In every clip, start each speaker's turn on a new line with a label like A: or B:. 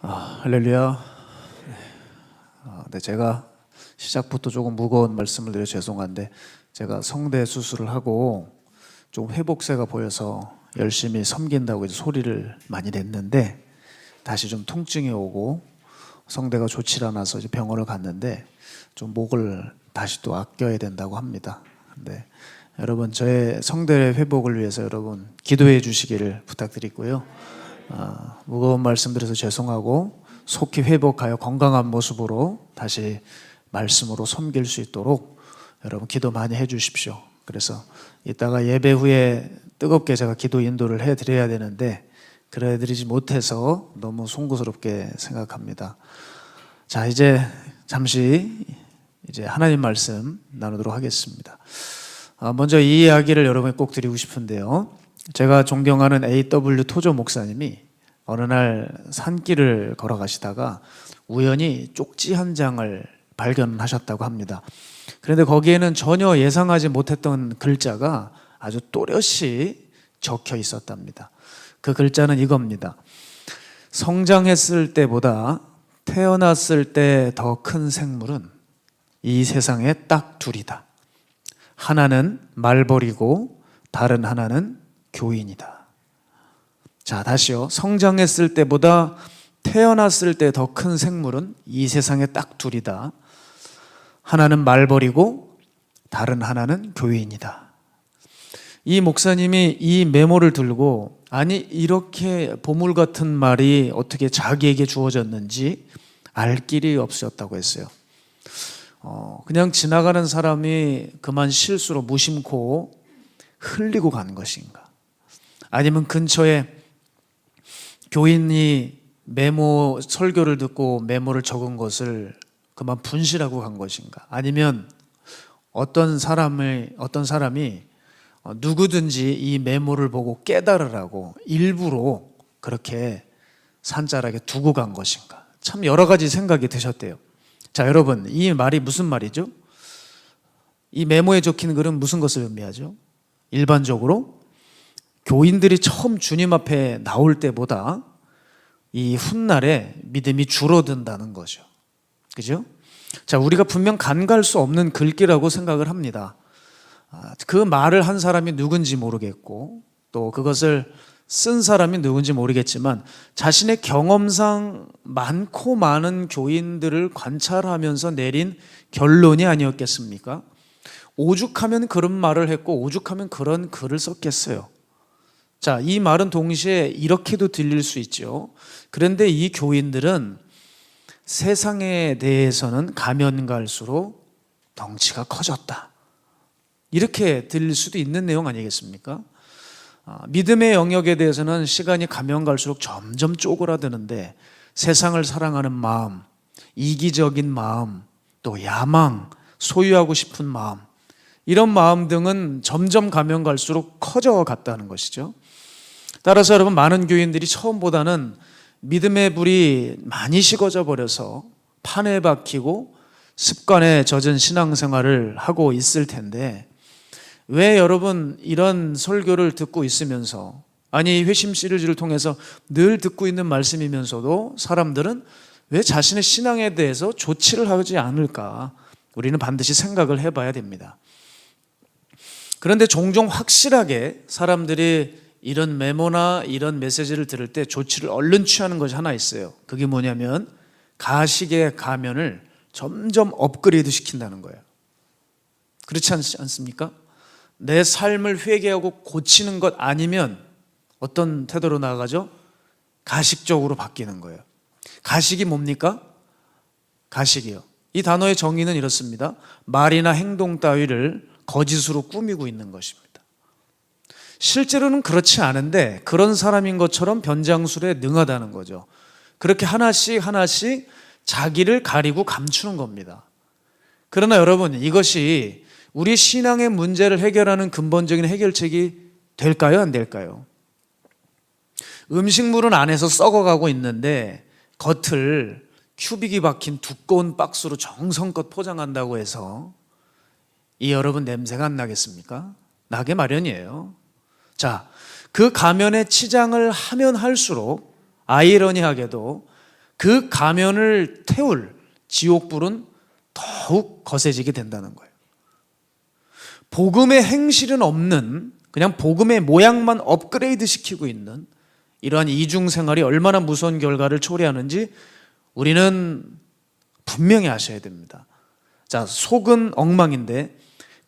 A: 할렐루야. 네, 제가 시작부터 조금 무거운 말씀을 드려 죄송한데, 제가 성대 수술을 하고 좀 회복세가 보여서 열심히 섬긴다고 이제 소리를 많이 냈는데, 다시 좀 통증이 오고 성대가 좋지 않아서 이제 병원을 갔는데, 좀 목을 다시 또 아껴야 된다고 합니다. 근데 여러분, 저의 성대 회복을 위해서 여러분 기도해 주시기를 부탁드리고요. 무거운 말씀 드려서 죄송하고 속히 회복하여 건강한 모습으로 다시 말씀으로 섬길 수 있도록 여러분 기도 많이 해 주십시오. 그래서 이따가 예배 후에 뜨겁게 제가 기도 인도를 해 드려야 되는데 그래 드리지 못해서 너무 송구스럽게 생각합니다. 자, 이제 잠시 하나님 말씀 나누도록 하겠습니다. 먼저 이 이야기를 여러분께 꼭 드리고 싶은데요, 제가 존경하는 A.W. 토조 목사님이 어느 날 산길을 걸어가시다가 우연히 쪽지 한 장을 발견하셨다고 합니다. 그런데 거기에는 전혀 예상하지 못했던 글자가 아주 또렷이 적혀 있었답니다. 그 글자는 이겁니다. 성장했을 때보다 태어났을 때 더 큰 생물은 이 세상에 딱 둘이다. 하나는 말벌이고 다른 하나는 교인이다. 자, 다시요. 성장했을 때보다 태어났을 때 더 큰 생물은 이 세상에 딱 둘이다. 하나는 말벌이고 다른 하나는 교인이다. 이 목사님이 이 메모를 들고, 아니 이렇게 보물 같은 말이 어떻게 자기에게 주어졌는지 알 길이 없었다고 했어요. 그냥 지나가는 사람이 그만 실수로 무심코 흘리고 간 것인가? 아니면 근처에 교인이 메모 설교를 듣고 메모를 적은 것을 그만 분실하고 간 것인가? 아니면 어떤 사람이 누구든지 이 메모를 보고 깨달으라고 일부러 그렇게 산자락에 두고 간 것인가? 참 여러 가지 생각이 드셨대요. 자, 여러분, 이 말이 무슨 말이죠? 이 메모에 적힌 글은 무슨 것을 의미하죠? 일반적으로 교인들이 처음 주님 앞에 나올 때보다 이 훗날에 믿음이 줄어든다는 거죠. 그죠? 자, 우리가 분명 간과할 수 없는 글귀라고 생각을 합니다. 그 말을 한 사람이 누군지 모르겠고 또 그것을 쓴 사람이 누군지 모르겠지만 자신의 경험상 많고 많은 교인들을 관찰하면서 내린 결론이 아니었겠습니까? 오죽하면 그런 말을 했고 오죽하면 그런 글을 썼겠어요. 자, 이 말은 동시에 이렇게도 들릴 수 있죠. 그런데 이 교인들은 세상에 대해서는 가면 갈수록 덩치가 커졌다. 이렇게 들릴 수도 있는 내용 아니겠습니까? 믿음의 영역에 대해서는 시간이 가면 갈수록 점점 쪼그라드는데 세상을 사랑하는 마음, 이기적인 마음, 또 야망, 소유하고 싶은 마음, 이런 마음 등은 점점 가면 갈수록 커져갔다는 것이죠. 따라서 여러분, 많은 교인들이 처음보다는 믿음의 불이 많이 식어져 버려서 판에 박히고 습관에 젖은 신앙생활을 하고 있을 텐데, 왜 여러분 이런 설교를 듣고 있으면서, 아니 회심 시리즈를 통해서 늘 듣고 있는 말씀이면서도 사람들은 왜 자신의 신앙에 대해서 조치를 하지 않을까? 우리는 반드시 생각을 해봐야 됩니다. 그런데 종종 확실하게 사람들이 이런 메모나 이런 메시지를 들을 때 조치를 얼른 취하는 것이 하나 있어요. 그게 뭐냐면 가식의 가면을 점점 업그레이드 시킨다는 거예요. 그렇지 않습니까? 내 삶을 회개하고 고치는 것 아니면 어떤 태도로 나아가죠? 가식적으로 바뀌는 거예요. 가식이 뭡니까? 가식이요. 이 단어의 정의는 이렇습니다. 말이나 행동 따위를 거짓으로 꾸미고 있는 것입니다. 실제로는 그렇지 않은데 그런 사람인 것처럼 변장술에 능하다는 거죠. 그렇게 하나씩 자기를 가리고 감추는 겁니다. 그러나 여러분, 이것이 우리 신앙의 문제를 해결하는 근본적인 해결책이 될까요? 안 될까요? 음식물은 안에서 썩어가고 있는데 겉을 큐빅이 박힌 두꺼운 박스로 정성껏 포장한다고 해서 이 여러분 냄새가 안 나겠습니까? 나게 마련이에요. 자, 그 가면에 치장을 하면 할수록 아이러니하게도 그 가면을 태울 지옥불은 더욱 거세지게 된다는 거예요. 복음의 행실은 없는, 그냥 복음의 모양만 업그레이드 시키고 있는 이러한 이중 생활이 얼마나 무서운 결과를 초래하는지 우리는 분명히 아셔야 됩니다. 자, 속은 엉망인데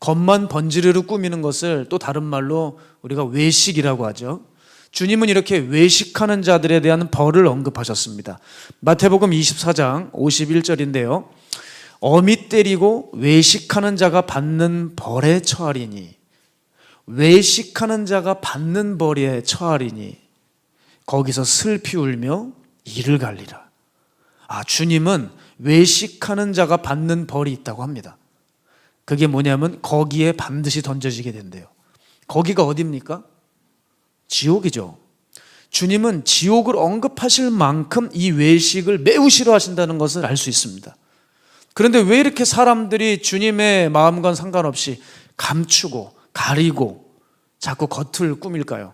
A: 겉만 번지르르 꾸미는 것을 또 다른 말로 우리가 외식이라고 하죠. 주님은 이렇게 외식하는 자들에 대한 벌을 언급하셨습니다. 마태복음 24장 51절인데요. 어미 때리고 외식하는 자가 받는 벌에 처하리니, 외식하는 자가 받는 벌에 처하리니 거기서 슬피 울며 이를 갈리라. 주님은 외식하는 자가 받는 벌이 있다고 합니다. 그게 뭐냐면 거기에 반드시 던져지게 된대요. 거기가 어디입니까? 지옥이죠. 주님은 지옥을 언급하실 만큼 이 외식을 매우 싫어하신다는 것을 알 수 있습니다. 그런데 왜 이렇게 사람들이 주님의 마음과는 상관없이 감추고 가리고 자꾸 겉을 꾸밀까요?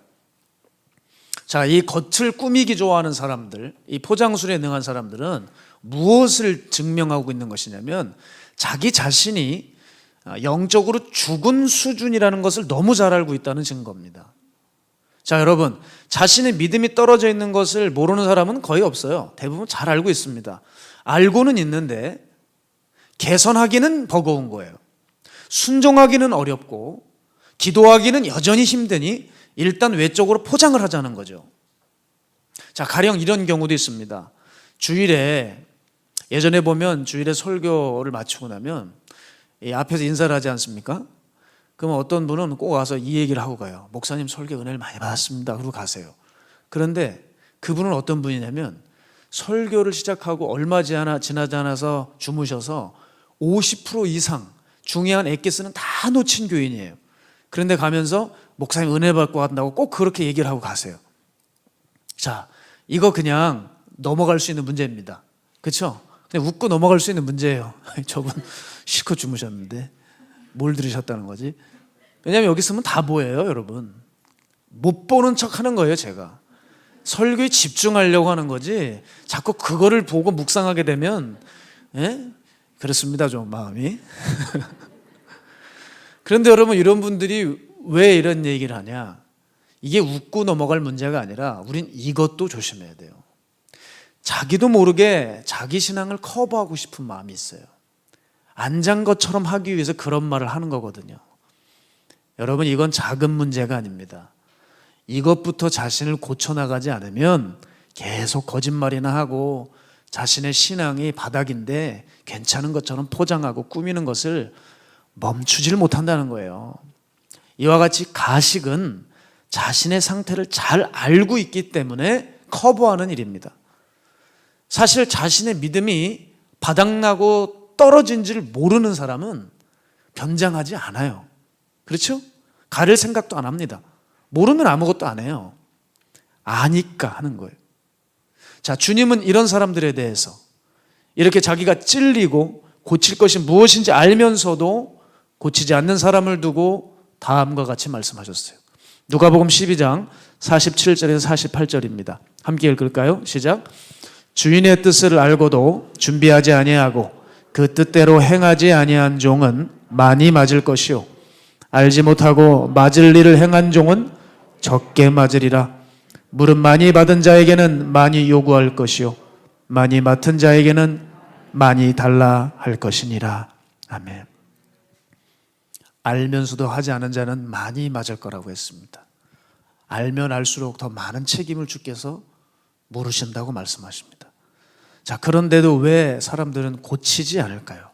A: 자, 이 겉을 꾸미기 좋아하는 사람들, 이 포장술에 능한 사람들은 무엇을 증명하고 있는 것이냐면 자기 자신이 영적으로 죽은 수준이라는 것을 너무 잘 알고 있다는 증거입니다. 자, 여러분, 자신의 믿음이 떨어져 있는 것을 모르는 사람은 거의 없어요. 대부분 잘 알고 있습니다. 알고는 있는데 개선하기는 버거운 거예요. 순종하기는 어렵고 기도하기는 여전히 힘드니 일단 외적으로 포장을 하자는 거죠. 자, 가령 이런 경우도 있습니다. 주일에, 예전에 보면 주일에 설교를 마치고 나면 이 앞에서 인사를 하지 않습니까? 그러면 어떤 분은 꼭 와서 이 얘기를 하고 가요. 목사님 설교 은혜를 많이 받았습니다. 그러고 가세요. 그런데 그분은 어떤 분이냐면 설교를 시작하고 얼마 지나지 않아서 주무셔서 50% 이상 중요한 엑기스는 다 놓친 교인이에요. 그런데 가면서 목사님 은혜 받고 간다고 꼭 그렇게 얘기를 하고 가세요. 자, 이거 그냥 넘어갈 수 있는 문제입니다. 그렇죠? 그냥 웃고 넘어갈 수 있는 문제예요. 저분 실컷 주무셨는데 뭘 들으셨다는 거지? 왜냐하면 여기 있으면 다 보여요, 여러분. 못 보는 척 하는 거예요, 제가. 설교에 집중하려고 하는 거지 자꾸 그거를 보고 묵상하게 되면 그렇습니다, 좀 마음이. 그런데 여러분, 이런 분들이 왜 이런 얘기를 하냐? 이게 웃고 넘어갈 문제가 아니라 우린 이것도 조심해야 돼요. 자기도 모르게 자기 신앙을 커버하고 싶은 마음이 있어요. 안 잔 것처럼 하기 위해서 그런 말을 하는 거거든요. 여러분, 이건 작은 문제가 아닙니다. 이것부터 자신을 고쳐나가지 않으면 계속 거짓말이나 하고 자신의 신앙이 바닥인데 괜찮은 것처럼 포장하고 꾸미는 것을 멈추질 못한다는 거예요. 이와 같이 가식은 자신의 상태를 잘 알고 있기 때문에 커버하는 일입니다. 사실 자신의 믿음이 바닥나고 떨어진지를 모르는 사람은 변장하지 않아요. 그렇죠? 가릴 생각도 안 합니다. 모르면 아무것도 안 해요. 아니까 하는 거예요. 자, 주님은 이런 사람들에 대해서 이렇게 자기가 찔리고 고칠 것이 무엇인지 알면서도 고치지 않는 사람을 두고 다음과 같이 말씀하셨어요. 누가복음 12장 47절에서 48절입니다. 함께 읽을까요? 시작. 주인의 뜻을 알고도 준비하지 아니하고 그 뜻대로 행하지 아니한 종은 많이 맞을 것이요 알지 못하고 맞을 일을 행한 종은 적게 맞으리라. 물은 많이 받은 자에게는 많이 요구할 것이요 많이 맡은 자에게는 많이 달라 할 것이니라. 아멘. 알면서도 하지 않은 자는 많이 맞을 거라고 했습니다. 알면 알수록 더 많은 책임을 주께서 물으신다고 말씀하십니다. 자, 그런데도 왜 사람들은 고치지 않을까요?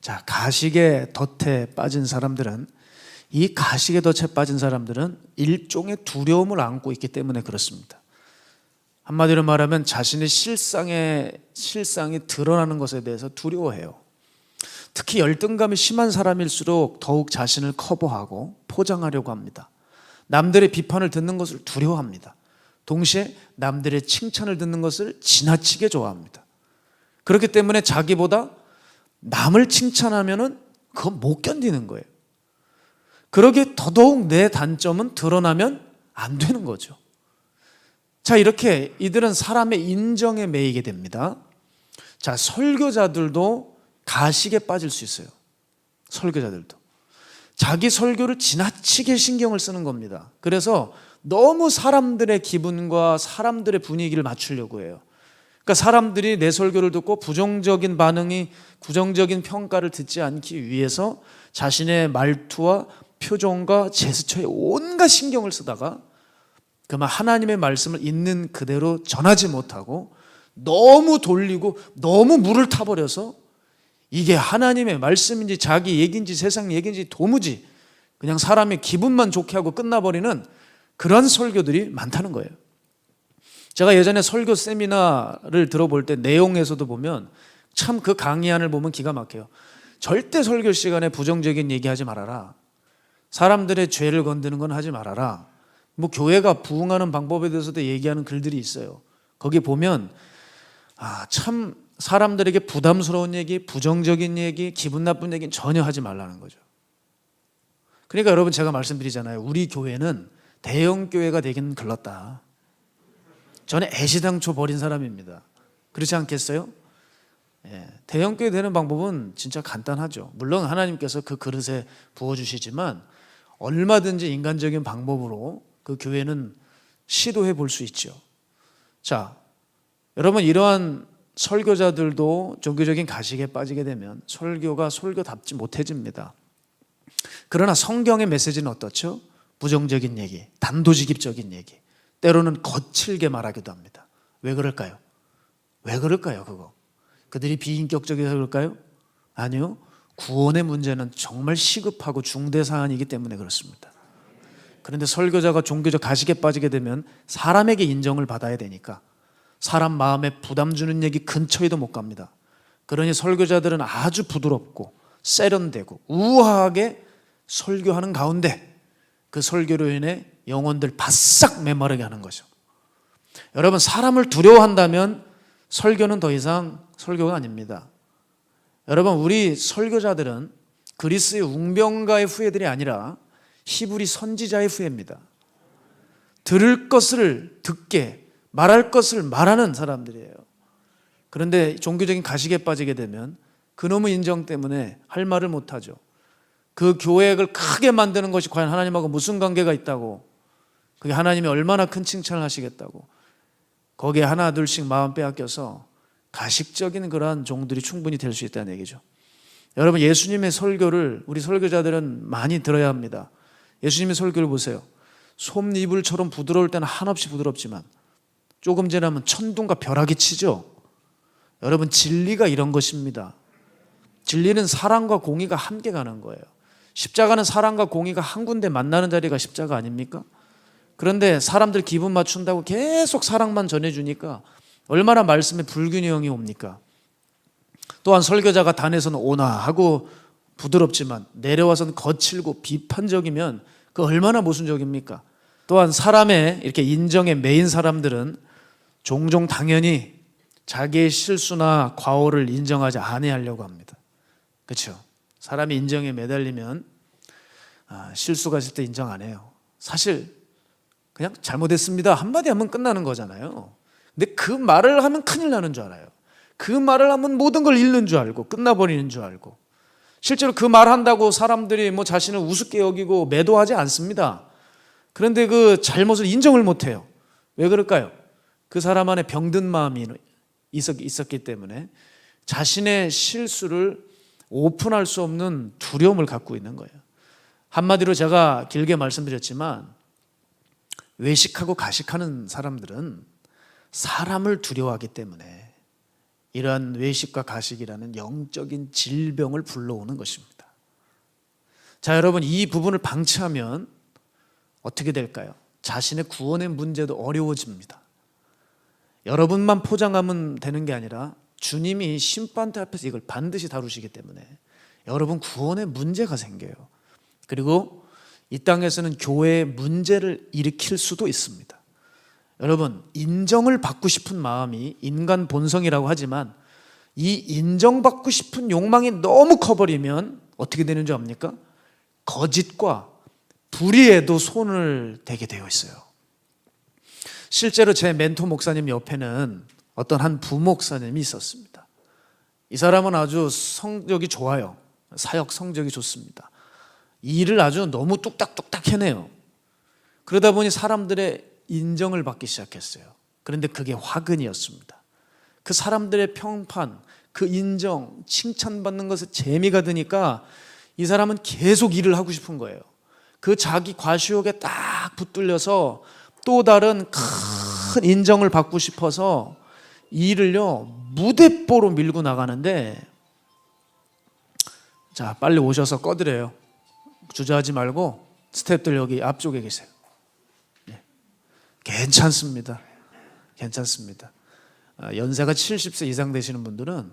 A: 자, 가식의 덫에 빠진 사람들은, 이 가식의 덫에 빠진 사람들은 일종의 두려움을 안고 있기 때문에 그렇습니다. 한마디로 말하면 자신의 실상이 드러나는 것에 대해서 두려워해요. 특히 열등감이 심한 사람일수록 더욱 자신을 커버하고 포장하려고 합니다. 남들의 비판을 듣는 것을 두려워합니다. 동시에 남들의 칭찬을 듣는 것을 지나치게 좋아합니다. 그렇기 때문에 자기보다 남을 칭찬하면은 그건 못 견디는 거예요. 그러기에 더더욱 내 단점은 드러나면 안 되는 거죠. 자, 이렇게 이들은 사람의 인정에 매이게 됩니다. 자, 설교자들도 가식에 빠질 수 있어요. 설교자들도 자기 설교를 지나치게 신경을 쓰는 겁니다. 그래서 너무 사람들의 기분과 사람들의 분위기를 맞추려고 해요. 그러니까 사람들이 내 설교를 듣고 부정적인 반응이, 부정적인 평가를 듣지 않기 위해서 자신의 말투와 표정과 제스처에 온갖 신경을 쓰다가 그만 하나님의 말씀을 있는 그대로 전하지 못하고 너무 돌리고 너무 물을 타버려서 이게 하나님의 말씀인지 자기 얘기인지 세상 얘기인지 도무지 그냥 사람의 기분만 좋게 하고 끝나버리는 그런 설교들이 많다는 거예요. 제가 예전에 설교 세미나를 들어볼 때 내용에서도 보면 참 그 강의안을 보면 기가 막혀요. 절대 설교 시간에 부정적인 얘기하지 말아라. 사람들의 죄를 건드는 건 하지 말아라. 뭐 교회가 부흥하는 방법에 대해서도 얘기하는 글들이 있어요. 거기 보면 참 사람들에게 부담스러운 얘기, 부정적인 얘기, 기분 나쁜 얘기는 전혀 하지 말라는 거죠. 그러니까 여러분 제가 말씀드리잖아요. 우리 교회는 대형 교회가 되긴 글렀다. 저는 애시당초 버린 사람입니다. 그렇지 않겠어요? 대형 교회 되는 방법은 진짜 간단하죠. 물론 하나님께서 그 그릇에 부어주시지만 얼마든지 인간적인 방법으로 그 교회는 시도해 볼 수 있죠. 자, 여러분 이러한 설교자들도 종교적인 가식에 빠지게 되면 설교가 설교답지 못해집니다. 그러나 성경의 메시지는 어떻죠? 부정적인 얘기, 단도직입적인 얘기, 때로는 거칠게 말하기도 합니다. 왜 그럴까요? 왜 그럴까요? 그들이 비인격적이어서 그럴까요? 아니요. 구원의 문제는 정말 시급하고 중대 사안이기 때문에 그렇습니다. 그런데 설교자가 종교적 가식에 빠지게 되면 사람에게 인정을 받아야 되니까 사람 마음에 부담 주는 얘기 근처에도 못 갑니다. 그러니 설교자들은 아주 부드럽고 세련되고 우아하게 설교하는 가운데 그 설교로 인해 영혼들 바싹 메마르게 하는 거죠. 여러분 사람을 두려워한다면 설교는 더 이상 설교가 아닙니다. 여러분 우리 설교자들은 그리스의 웅병가의 후예들이 아니라 히브리 선지자의 후예입니다. 들을 것을 듣게, 말할 것을 말하는 사람들이에요. 그런데 종교적인 가식에 빠지게 되면 그놈의 인정 때문에 할 말을 못하죠. 그 교회를 크게 만드는 것이 과연 하나님하고 무슨 관계가 있다고, 그게 하나님이 얼마나 큰 칭찬을 하시겠다고 거기에 하나 둘씩 마음 빼앗겨서 가식적인 그러한 종들이 충분히 될 수 있다는 얘기죠. 여러분 예수님의 설교를 우리 설교자들은 많이 들어야 합니다. 예수님의 설교를 보세요. 솜이불처럼 부드러울 때는 한없이 부드럽지만 조금 지나면 천둥과 벼락이 치죠. 여러분 진리가 이런 것입니다. 진리는 사랑과 공의가 함께 가는 거예요. 십자가는 사랑과 공의가 한 군데 만나는 자리가 십자가 아닙니까? 그런데 사람들 기분 맞춘다고 계속 사랑만 전해주니까 얼마나 말씀에 불균형이 옵니까? 또한 설교자가 단에서는 온화하고 부드럽지만 내려와서는 거칠고 비판적이면 그 얼마나 모순적입니까? 또한 사람의 이렇게 인정에 매인 사람들은 종종 당연히 자기의 실수나 과오를 인정하지 않으려고 합니다. 그렇죠? 사람이 인정에 매달리면 실수가 있을 때 인정 안 해요. 사실 그냥 잘못했습니다 한마디 하면 끝나는 거잖아요. 근데 그 말을 하면 큰일 나는 줄 알아요. 그 말을 하면 모든 걸 잃는 줄 알고 끝나버리는 줄 알고 실제로 그 말한다고 사람들이 뭐 자신을 우습게 여기고 매도하지 않습니다. 그런데 그 잘못을 인정을 못해요. 왜 그럴까요? 그 사람 안에 병든 마음이 있었기 때문에 자신의 실수를 오픈할 수 없는 두려움을 갖고 있는 거예요. 한마디로 제가 길게 말씀드렸지만 외식하고 가식하는 사람들은 사람을 두려워하기 때문에 이러한 외식과 가식이라는 영적인 질병을 불러오는 것입니다. 자, 여러분 이 부분을 방치하면 어떻게 될까요? 자신의 구원의 문제도 어려워집니다. 여러분만 포장하면 되는 게 아니라 주님이 심판대 앞에서 이걸 반드시 다루시기 때문에 여러분 구원의 문제가 생겨요. 그리고 이 땅에서는 교회의 문제를 일으킬 수도 있습니다. 여러분 인정을 받고 싶은 마음이 인간 본성이라고 하지만 이 인정받고 싶은 욕망이 너무 커버리면 어떻게 되는 줄 압니까? 거짓과 불의에도 손을 대게 되어 있어요. 실제로 제 멘토 목사님 옆에는 어떤 한 부목사님이 있었습니다. 이 사람은 아주 성적이 좋아요. 사역 성적이 좋습니다. 일을 아주 너무 뚝딱뚝딱 해내요. 그러다 보니 사람들의 인정을 받기 시작했어요. 그런데 그게 화근이었습니다. 그 사람들의 평판, 그 인정, 칭찬받는 것에 재미가 드니까 이 사람은 계속 일을 하고 싶은 거예요. 그 자기 과시욕에 딱 붙들려서 또 다른 큰 인정을 받고 싶어서 일을요 무대뽀로 밀고 나가는데, 자 빨리 오셔서 꺼드려요. 주저하지 말고 스태프들 여기 앞쪽에 계세요. 네. 괜찮습니다. 괜찮습니다. 연세가 70세 이상 되시는 분들은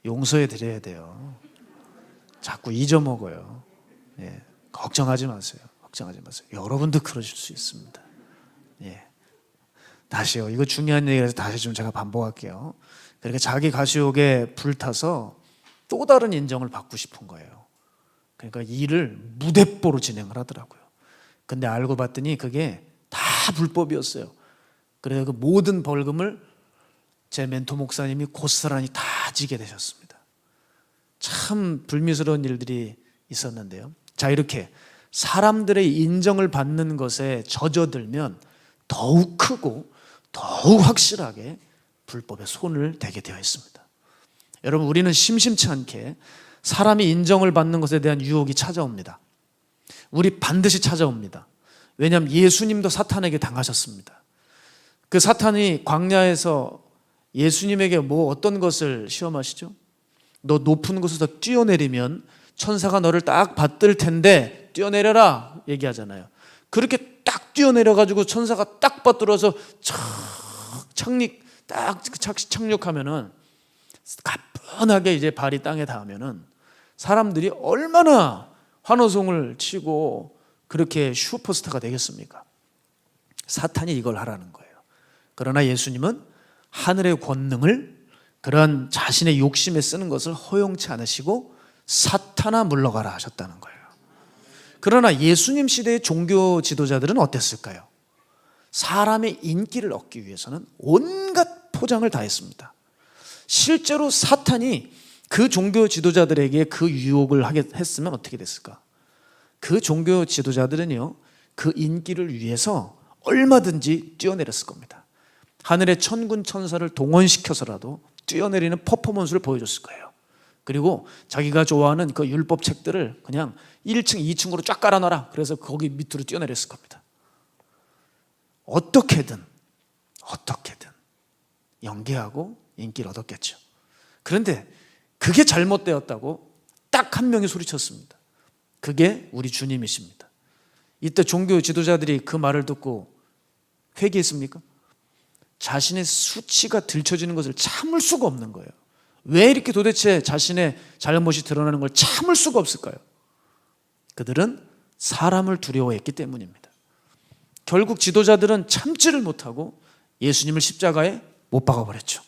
A: 용서해 드려야 돼요. 자꾸 잊어먹어요. 예. 걱정하지 마세요. 걱정하지 마세요. 여러분도 그러실 수 있습니다. 예. 다시요. 이거 중요한 얘기라서 다시 좀 제가 반복할게요. 그러니까 자기 가시욕에 불타서 또 다른 인정을 받고 싶은 거예요. 그러니까 일을 무대뽀로 진행을 하더라고요. 근데 알고 봤더니 그게 다 불법이었어요. 그래서 그 모든 벌금을 제 멘토 목사님이 고스란히 다 지게 되셨습니다. 참 불미스러운 일들이 있었는데요. 자, 이렇게 사람들의 인정을 받는 것에 젖어들면 더욱 크고 더욱 확실하게 불법에 손을 대게 되어 있습니다. 여러분, 우리는 심심치 않게 사람이 인정을 받는 것에 대한 유혹이 찾아옵니다. 우리 반드시 찾아옵니다. 왜냐하면 예수님도 사탄에게 당하셨습니다. 그 사탄이 광야에서 예수님에게 뭐 어떤 것을 시험하시죠? 너 높은 곳에서 뛰어내리면 천사가 너를 딱 받들 텐데 뛰어내려라 얘기하잖아요. 그렇게 딱 뛰어내려가지고 천사가 딱 받들어서 착륙하면은 가뿐하게 이제 발이 땅에 닿으면은 사람들이 얼마나 환호성을 치고 그렇게 슈퍼스타가 되겠습니까? 사탄이 이걸 하라는 거예요. 그러나 예수님은 하늘의 권능을 그런 자신의 욕심에 쓰는 것을 허용치 않으시고 사탄아 물러가라 하셨다는 거예요. 그러나 예수님 시대의 종교 지도자들은 어땠을까요? 사람의 인기를 얻기 위해서는 온갖 포장을 다 했습니다. 실제로 사탄이 그 종교 지도자들에게 그 유혹을 했으면 어떻게 됐을까? 그 종교 지도자들은요, 그 인기를 위해서 얼마든지 뛰어내렸을 겁니다. 하늘의 천군 천사를 동원시켜서라도 뛰어내리는 퍼포먼스를 보여줬을 거예요. 그리고 자기가 좋아하는 그 율법 책들을 그냥 1층, 2층으로 쫙 깔아놔라. 그래서 거기 밑으로 뛰어내렸을 겁니다. 어떻게든 연기하고 인기를 얻었겠죠. 그런데 그게 잘못되었다고 딱 한 명이 소리쳤습니다. 그게 우리 주님이십니다. 이때 종교 지도자들이 그 말을 듣고 회개했습니까? 자신의 수치가 들춰지는 것을 참을 수가 없는 거예요. 왜 이렇게 도대체 자신의 잘못이 드러나는 걸 참을 수가 없을까요? 그들은 사람을 두려워했기 때문입니다. 결국 지도자들은 참지를 못하고 예수님을 십자가에 못 박아버렸죠.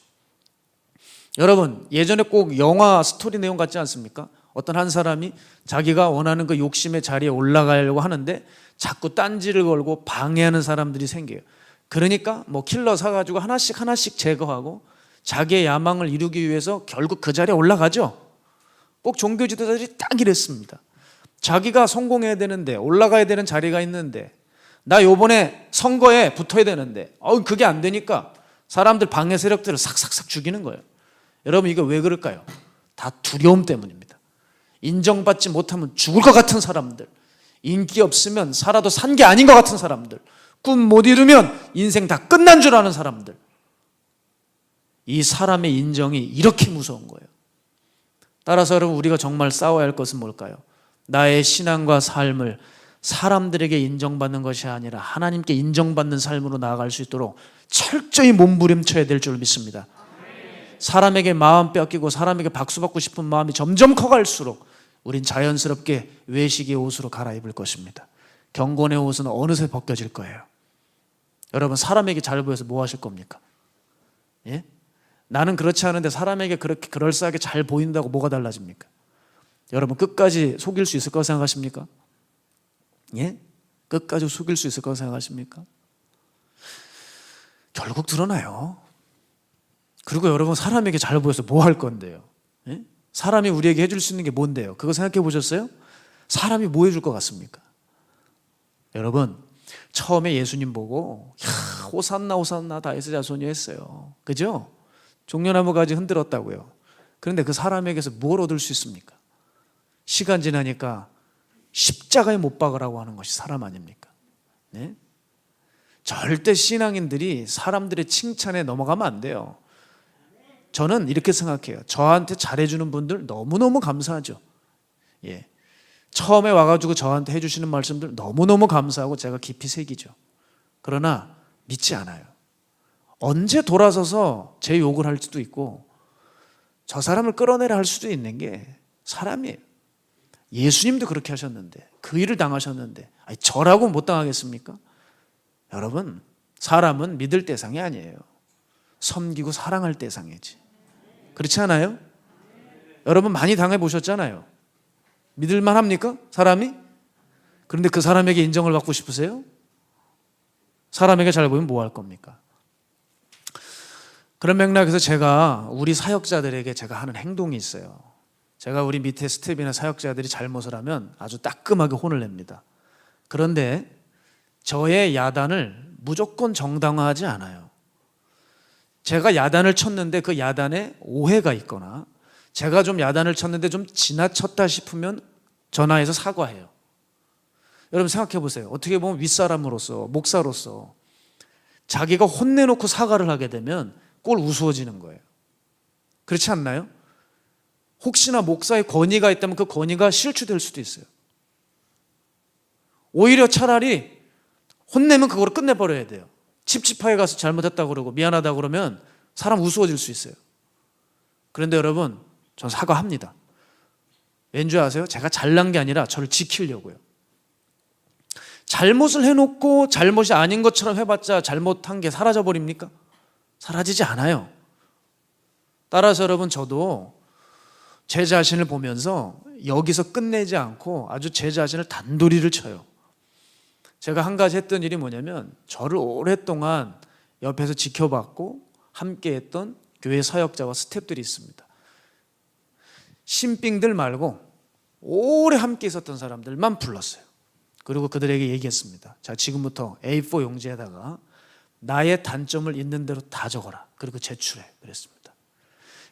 A: 여러분, 예전에 꼭 영화 스토리 내용 같지 않습니까? 어떤 한 사람이 자기가 원하는 그 욕심의 자리에 올라가려고 하는데 자꾸 딴지를 걸고 방해하는 사람들이 생겨요. 그러니까 뭐 킬러 사가지고 하나씩 제거하고 자기의 야망을 이루기 위해서 결국 그 자리에 올라가죠. 꼭 종교 지도자들이 딱 이랬습니다. 자기가 성공해야 되는데, 올라가야 되는 자리가 있는데, 나 요번에 선거에 붙어야 되는데 그게 안 되니까 사람들 방해 세력들을 싹싹싹 죽이는 거예요. 여러분, 이거 왜 그럴까요? 다 두려움 때문입니다. 인정받지 못하면 죽을 것 같은 사람들, 인기 없으면 살아도 산 게 아닌 것 같은 사람들, 꿈 못 이루면 인생 다 끝난 줄 아는 사람들, 이 사람의 인정이 이렇게 무서운 거예요. 따라서 여러분, 우리가 정말 싸워야 할 것은 뭘까요? 나의 신앙과 삶을 사람들에게 인정받는 것이 아니라 하나님께 인정받는 삶으로 나아갈 수 있도록 철저히 몸부림쳐야 될 줄 믿습니다. 사람에게 마음 뺏기고 사람에게 박수받고 싶은 마음이 점점 커갈수록 우린 자연스럽게 외식의 옷으로 갈아입을 것입니다. 경건의 옷은 어느새 벗겨질 거예요. 여러분, 사람에게 잘 보여서 뭐 하실 겁니까? 예? 나는 그렇지 않은데 사람에게 그렇게 그럴싸하게 잘 보인다고 뭐가 달라집니까? 여러분, 끝까지 속일 수 있을 거라고 생각하십니까? 예? 끝까지 속일 수 있을 거라고 생각하십니까? 결국 드러나요. 그리고 여러분, 사람에게 잘 보여서 뭐 할 건데요? 예? 사람이 우리에게 해줄 수 있는 게 뭔데요? 그거 생각해 보셨어요? 사람이 뭐 해줄 것 같습니까? 여러분, 처음에 예수님 보고 호산나 호산나 다윗의 자손이 했어요. 그죠? 종려나무 가지 흔들었다고요. 그런데 그 사람에게서 뭘 얻을 수 있습니까? 시간 지나니까 십자가에 못 박으라고 하는 것이 사람 아닙니까? 네? 절대 신앙인들이 사람들의 칭찬에 넘어가면 안 돼요. 저는 이렇게 생각해요. 저한테 잘해주는 분들 너무너무 감사하죠. 예. 처음에 와가지고 저한테 해주시는 말씀들 너무너무 감사하고 제가 깊이 새기죠. 그러나 믿지 않아요. 언제 돌아서서 제 욕을 할 수도 있고 저 사람을 끌어내려 할 수도 있는 게 사람이에요. 예수님도 그렇게 하셨는데, 그 일을 당하셨는데 저라고 못 당하겠습니까? 여러분, 사람은 믿을 대상이 아니에요. 섬기고 사랑할 대상이지. 그렇지 않아요? 여러분 많이 당해보셨잖아요. 믿을만 합니까? 사람이? 그런데 그 사람에게 인정을 받고 싶으세요? 사람에게 잘 보이면 뭐 할 겁니까? 그런 맥락에서 제가 우리 사역자들에게 제가 하는 행동이 있어요. 제가 우리 밑에 스텝이나 사역자들이 잘못을 하면 아주 따끔하게 혼을 냅니다. 그런데 저의 야단을 무조건 정당화하지 않아요. 제가 야단을 쳤는데 그 야단에 오해가 있거나 제가 좀 야단을 쳤는데 좀 지나쳤다 싶으면 전화해서 사과해요. 여러분 생각해 보세요. 어떻게 보면 윗사람으로서, 목사로서 자기가 혼내놓고 사과를 하게 되면 꼴 우스워지는 거예요. 그렇지 않나요? 혹시나 목사의 권위가 있다면 그 권위가 실추될 수도 있어요. 오히려 차라리 혼내면 그거로 끝내버려야 돼요. 칩칩하게 가서 잘못했다고 그러고 미안하다고 그러면 사람 우스워질 수 있어요. 그런데 여러분, 전 사과합니다. 왠지 아세요? 제가 잘난 게 아니라 저를 지키려고요. 잘못을 해놓고 잘못이 아닌 것처럼 해봤자 잘못한 게 사라져버립니까? 사라지지 않아요. 따라서 여러분, 저도 제 자신을 보면서 여기서 끝내지 않고 아주 제 자신을 단도리를 쳐요. 제가 한 가지 했던 일이 뭐냐면, 저를 오랫동안 옆에서 지켜봤고 함께했던 교회 사역자와 스태프들이 있습니다. 신빙들 말고 오래 함께 있었던 사람들만 불렀어요. 그리고 그들에게 얘기했습니다. 자, 지금부터 A4 용지에다가 나의 단점을 있는 대로 다 적어라. 그리고 제출해. 그랬습니다.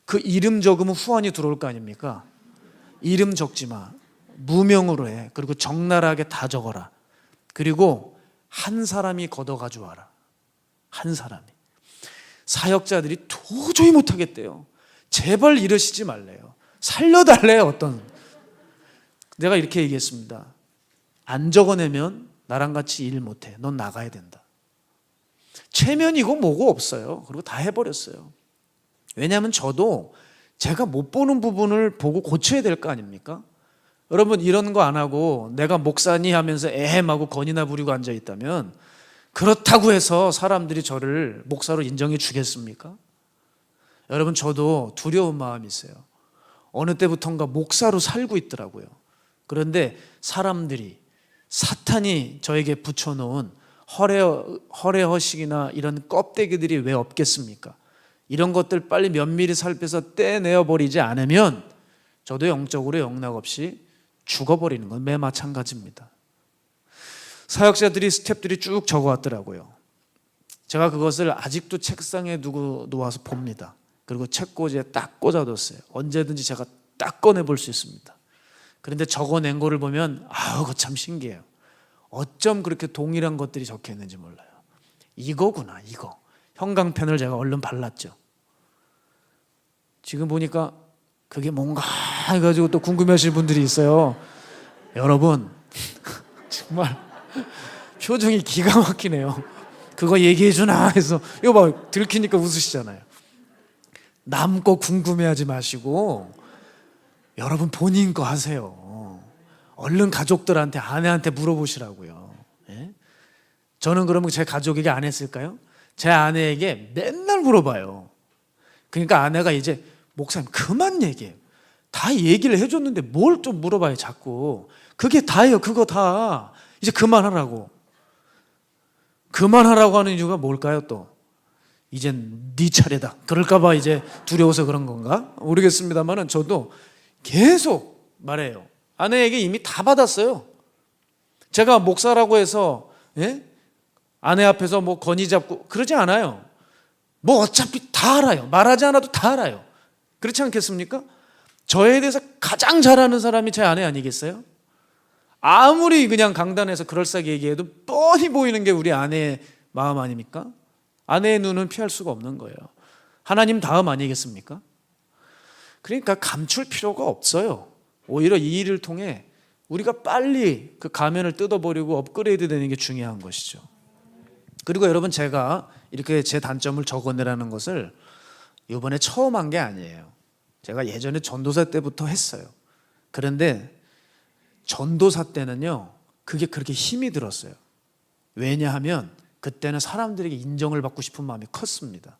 A: 그 이름 적으면 후환이 들어올 거 아닙니까? 이름 적지 마. 무명으로 해. 그리고 적나라하게 다 적어라. 그리고 한 사람이 걷어가지고 와라. 한 사람이. 사역자들이 도저히 못하겠대요. 제발 이러시지 말래요. 살려달래요. 어떤. 내가 이렇게 얘기했습니다. 안 적어내면 나랑 같이 일 못해. 넌 나가야 된다. 체면이고 뭐고 없어요. 그리고 다 해버렸어요. 왜냐하면 저도 제가 못 보는 부분을 보고 고쳐야 될 거 아닙니까? 여러분, 이런 거 안 하고 내가 목사니 하면서 에헴하고 건이나 부리고 앉아있다면 그렇다고 해서 사람들이 저를 목사로 인정해 주겠습니까? 여러분, 저도 두려운 마음이 있어요. 어느 때부턴가 목사로 살고 있더라고요. 그런데 사람들이, 사탄이 저에게 붙여놓은 허례허식이나 이런 껍데기들이 왜 없겠습니까? 이런 것들 빨리 면밀히 살펴서 떼내어 버리지 않으면 저도 영적으로 영락없이 죽어버리는 건 매 마찬가지입니다. 사역자들이, 스태프들이 쭉 적어왔더라고요. 제가 그것을 아직도 책상에 두고 놓아서 봅니다. 그리고 책꽂이에 딱 꽂아뒀어요. 언제든지 제가 딱 꺼내볼 수 있습니다. 그런데 적어낸 거를 보면 그거 참 신기해요. 어쩜 그렇게 동일한 것들이 적혀 있는지 몰라요. 이거구나, 이거. 형광펜을 제가 얼른 발랐죠. 지금 보니까 그게 뭔가 해가지고 또 궁금해하시는 분들이 있어요. 여러분, 정말 표정이 기가 막히네요. 그거 얘기해주나 해서 이거 봐, 들키니까 웃으시잖아요. 남 거 궁금해하지 마시고 여러분 본인 거 하세요. 얼른 가족들한테, 아내한테 물어보시라고요. 예? 저는 그러면 제 가족에게 안 했을까요? 제 아내에게 맨날 물어봐요. 그러니까 아내가 이제, 목사님 그만 얘기해요. 다 얘기를 해줬는데 뭘 좀 물어봐요 자꾸. 그게 다예요. 그거 다. 이제 그만하라고. 그만하라고 하는 이유가 뭘까요 또? 이젠 네 차례다. 그럴까봐 이제 두려워서 그런 건가? 모르겠습니다만은 저도 계속 말해요. 아내에게 이미 다 받았어요. 제가 목사라고 해서 아내 앞에서 뭐 건의 잡고 그러지 않아요. 뭐 어차피 다 알아요. 말하지 않아도 다 알아요. 그렇지 않겠습니까? 저에 대해서 가장 잘 아는 사람이 제 아내 아니겠어요? 아무리 그냥 강단에서 그럴싸하게 얘기해도 뻔히 보이는 게 우리 아내의 마음 아닙니까? 아내의 눈은 피할 수가 없는 거예요. 하나님 다음 아니겠습니까? 그러니까 감출 필요가 없어요. 오히려 이 일을 통해 우리가 빨리 그 가면을 뜯어버리고 업그레이드 되는 게 중요한 것이죠. 그리고 여러분, 제가 이렇게 제 단점을 적어내라는 것을 이번에 처음 한 게 아니에요. 제가 예전에 전도사 때부터 했어요. 그런데 전도사 때는요, 그게 그렇게 힘이 들었어요. 왜냐하면 그때는 사람들에게 인정을 받고 싶은 마음이 컸습니다.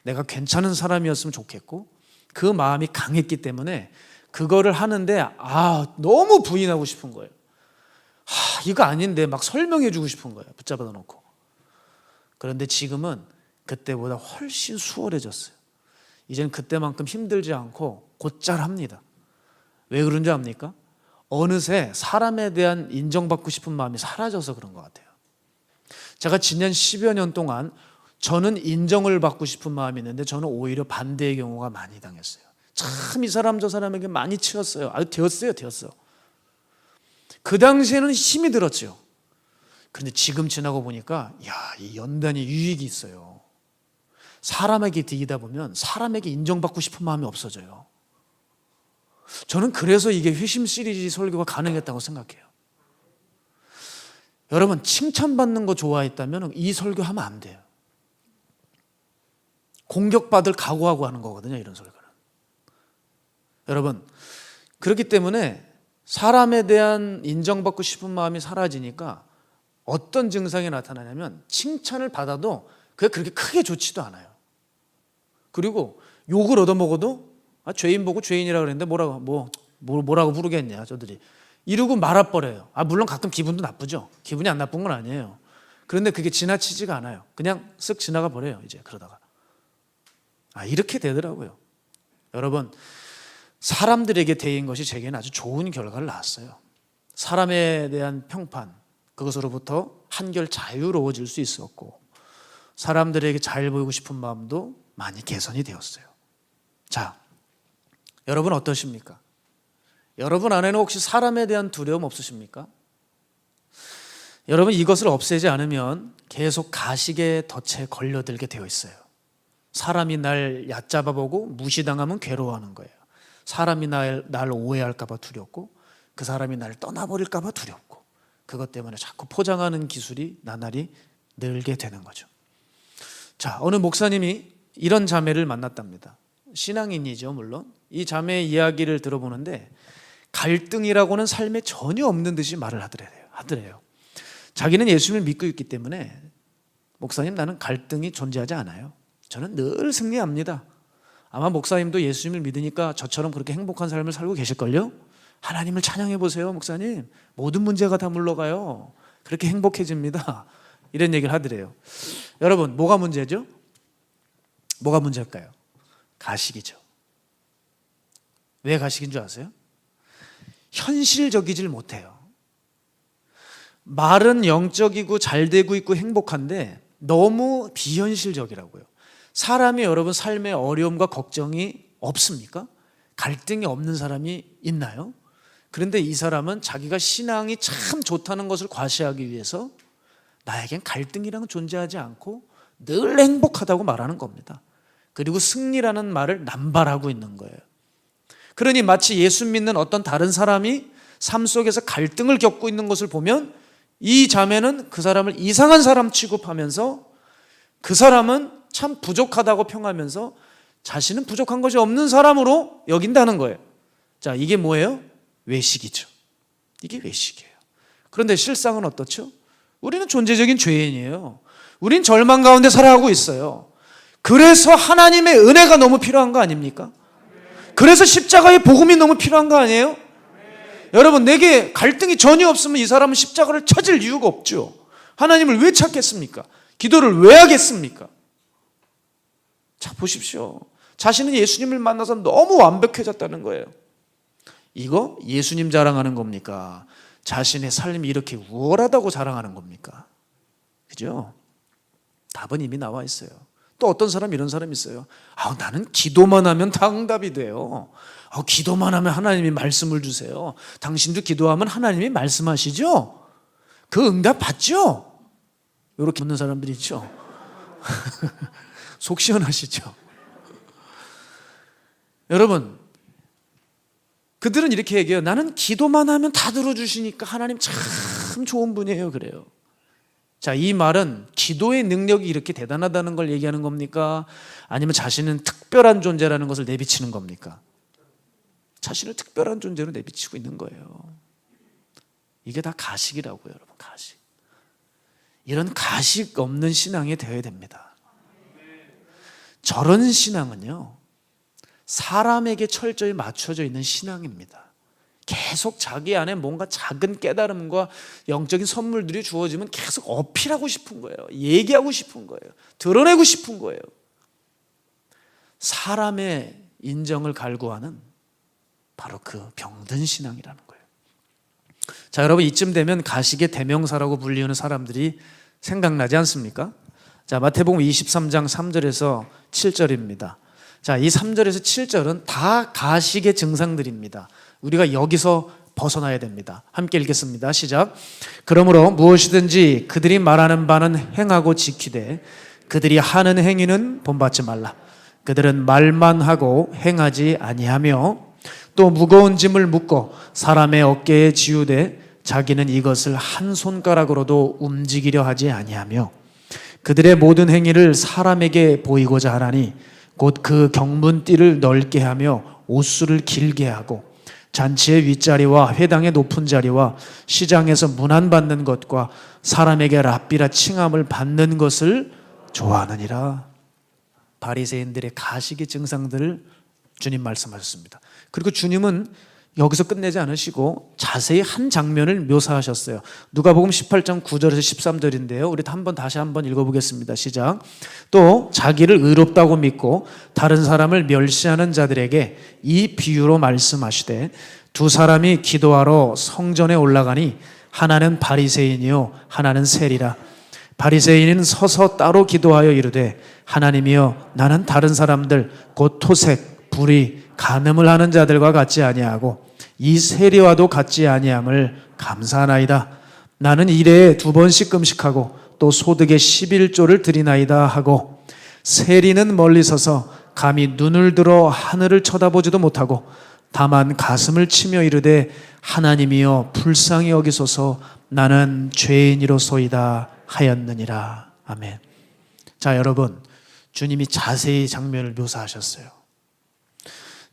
A: 내가 괜찮은 사람이었으면 좋겠고, 그 마음이 강했기 때문에 그거를 하는데 너무 부인하고 싶은 거예요. 이거 아닌데 막 설명해 주고 싶은 거예요. 붙잡아 놓고. 그런데 지금은 그때보다 훨씬 수월해졌어요. 이제는 그때만큼 힘들지 않고 곧잘 합니다. 왜 그런 줄 압니까? 어느새 사람에 대한 인정받고 싶은 마음이 사라져서 그런 것 같아요. 제가 지난 10여 년 동안 저는 인정을 받고 싶은 마음이 있는데 저는 오히려 반대의 경우가 많이 당했어요. 참 이 사람 저 사람에게 많이 치였어요. 되었어. 그 당시에는 힘이 들었죠. 그런데 지금 지나고 보니까 이 연단이 유익이 있어요. 사람에게 뒤이다 보면 사람에게 인정받고 싶은 마음이 없어져요. 저는 그래서 이게 회심 시리즈 설교가 가능했다고 생각해요. 여러분, 칭찬받는 거 좋아했다면 이 설교하면 안 돼요. 공격받을 각오하고 하는 거거든요, 이런 설교는. 여러분, 그렇기 때문에 사람에 대한 인정받고 싶은 마음이 사라지니까 어떤 증상이 나타나냐면 칭찬을 받아도 그게 그렇게 크게 좋지도 않아요. 그리고 욕을 얻어먹어도 죄인 보고 죄인이라 그랬는데 뭐라고 부르겠냐 저들이 이러고 말아버려요. 물론 가끔 기분도 나쁘죠. 기분이 안 나쁜 건 아니에요. 그런데 그게 지나치지가 않아요. 그냥 쓱 지나가 버려요. 이제 그러다가 이렇게 되더라고요. 여러분, 사람들에게 대인 것이 제게는 아주 좋은 결과를 낳았어요. 사람에 대한 평판, 그것으로부터 한결 자유로워질 수 있었고, 사람들에게 잘 보이고 싶은 마음도 많이 개선이 되었어요. 자, 여러분 어떠십니까? 여러분 안에는 혹시 사람에 대한 두려움 없으십니까? 여러분, 이것을 없애지 않으면 계속 가식의 덫에 걸려들게 되어 있어요. 사람이 날 얕잡아보고 무시당하면 괴로워하는 거예요. 사람이 날 오해할까 봐 두렵고, 그 사람이 날 떠나버릴까 봐 두렵고, 그것 때문에 자꾸 포장하는 기술이 나날이 늘게 되는 거죠. 자, 어느 목사님이 이런 자매를 만났답니다. 신앙인이죠, 물론. 이 자매의 이야기를 들어보는데 갈등이라고는 삶에 전혀 없는 듯이 말을 하더래요. 자기는 예수님을 믿고 있기 때문에 목사님, 나는 갈등이 존재하지 않아요. 저는 늘 승리합니다. 아마 목사님도 예수님을 믿으니까 저처럼 그렇게 행복한 삶을 살고 계실걸요? 하나님을 찬양해 보세요, 목사님. 모든 문제가 다 물러가요. 그렇게 행복해집니다. 이런 얘기를 하더래요. 여러분, 뭐가 문제죠? 뭐가 문제일까요? 가식이죠. 왜 가식인 줄 아세요? 현실적이질 못해요. 말은 영적이고 잘 되고 있고 행복한데 너무 비현실적이라고요. 사람이 여러분 삶에 어려움과 걱정이 없습니까? 갈등이 없는 사람이 있나요? 그런데 이 사람은 자기가 신앙이 참 좋다는 것을 과시하기 위해서 나에겐 갈등이란 존재하지 않고 늘 행복하다고 말하는 겁니다. 그리고 승리라는 말을 남발하고 있는 거예요. 그러니 마치 예수 믿는 어떤 다른 사람이 삶 속에서 갈등을 겪고 있는 것을 보면 이 자매는 그 사람을 이상한 사람 취급하면서 그 사람은 참 부족하다고 평하면서 자신은 부족한 것이 없는 사람으로 여긴다는 거예요. 자, 이게 뭐예요? 외식이죠. 이게 외식이에요. 그런데 실상은 어떻죠? 우리는 존재적인 죄인이에요. 우린 절망 가운데 살아가고 있어요. 그래서 하나님의 은혜가 너무 필요한 거 아닙니까? 그래서 십자가의 복음이 너무 필요한 거 아니에요? 여러분, 내게 갈등이 전혀 없으면 이 사람은 십자가를 찾을 이유가 없죠. 하나님을 왜 찾겠습니까? 기도를 왜 하겠습니까? 자, 보십시오. 자신은 예수님을 만나서 너무 완벽해졌다는 거예요. 이거 예수님 자랑하는 겁니까? 자신의 삶이 이렇게 우월하다고 자랑하는 겁니까? 그죠? 답은 이미 나와 있어요. 또 어떤 사람 이런 사람이 있어요. 나는 기도만 하면 다 응답이 돼요. 기도만 하면 하나님이 말씀을 주세요. 당신도 기도하면 하나님이 말씀하시죠? 그 응답 받죠? 이렇게 묻는 사람들이 있죠. 속 시원하시죠? 여러분, 그들은 이렇게 얘기해요. 나는 기도만 하면 다 들어주시니까 하나님 참 좋은 분이에요. 그래요. 자, 이 말은 기도의 능력이 이렇게 대단하다는 걸 얘기하는 겁니까? 아니면 자신은 특별한 존재라는 것을 내비치는 겁니까? 자신을 특별한 존재로 내비치고 있는 거예요. 이게 다 가식이라고요, 여러분. 가식. 이런 가식 없는 신앙이 되어야 됩니다. 저런 신앙은요, 사람에게 철저히 맞춰져 있는 신앙입니다. 계속 자기 안에 뭔가 작은 깨달음과 영적인 선물들이 주어지면 계속 어필하고 싶은 거예요. 얘기하고 싶은 거예요. 드러내고 싶은 거예요. 사람의 인정을 갈구하는 바로 그 병든 신앙이라는 거예요. 자, 여러분, 이쯤 되면 가식의 대명사라고 불리우는 사람들이 생각나지 않습니까? 자, 마태복음 23장 3절에서 7절입니다. 자, 이 3절에서 7절은 다 가식의 증상들입니다. 우리가 여기서 벗어나야 됩니다. 함께 읽겠습니다. 시작. 그러므로 무엇이든지 그들이 말하는 바는 행하고 지키되 그들이 하는 행위는 본받지 말라. 그들은 말만 하고 행하지 아니하며 또 무거운 짐을 묶어 사람의 어깨에 지우되 자기는 이것을 한 손가락으로도 움직이려 하지 아니하며 그들의 모든 행위를 사람에게 보이고자 하나니 곧 그 경문띠를 넓게 하며 옷수를 길게 하고 잔치의 윗자리와 회당의 높은 자리와 시장에서 문안받는 것과 사람에게 랍비라 칭함을 받는 것을 좋아하느니라. 바리새인들의 가식의 증상들을 주님 말씀하셨습니다. 그리고 주님은 여기서 끝내지 않으시고 자세히 한 장면을 묘사하셨어요. 누가복음 18장 9절에서 13절인데요. 우리 다시 한번 읽어보겠습니다. 시작. 또 자기를 의롭다고 믿고 다른 사람을 멸시하는 자들에게 이 비유로 말씀하시되 두 사람이 기도하러 성전에 올라가니 하나는 바리새인이요 하나는 세리라. 바리새인은 서서 따로 기도하여 이르되 하나님이여 나는 다른 사람들 곧 토색, 불의, 간음을 하는 자들과 같지 아니하고 이 세리와도 같지 아니함을 감사하나이다. 나는 일에 2번씩 금식하고 또 소득의 11조를 드리나이다 하고 세리는 멀리 서서 감히 눈을 들어 하늘을 쳐다보지도 못하고 다만 가슴을 치며 이르되 하나님이여 불쌍히 여기소서 나는 죄인이로소이다 하였느니라. 아멘. 자, 여러분, 주님이 자세히 장면을 묘사하셨어요.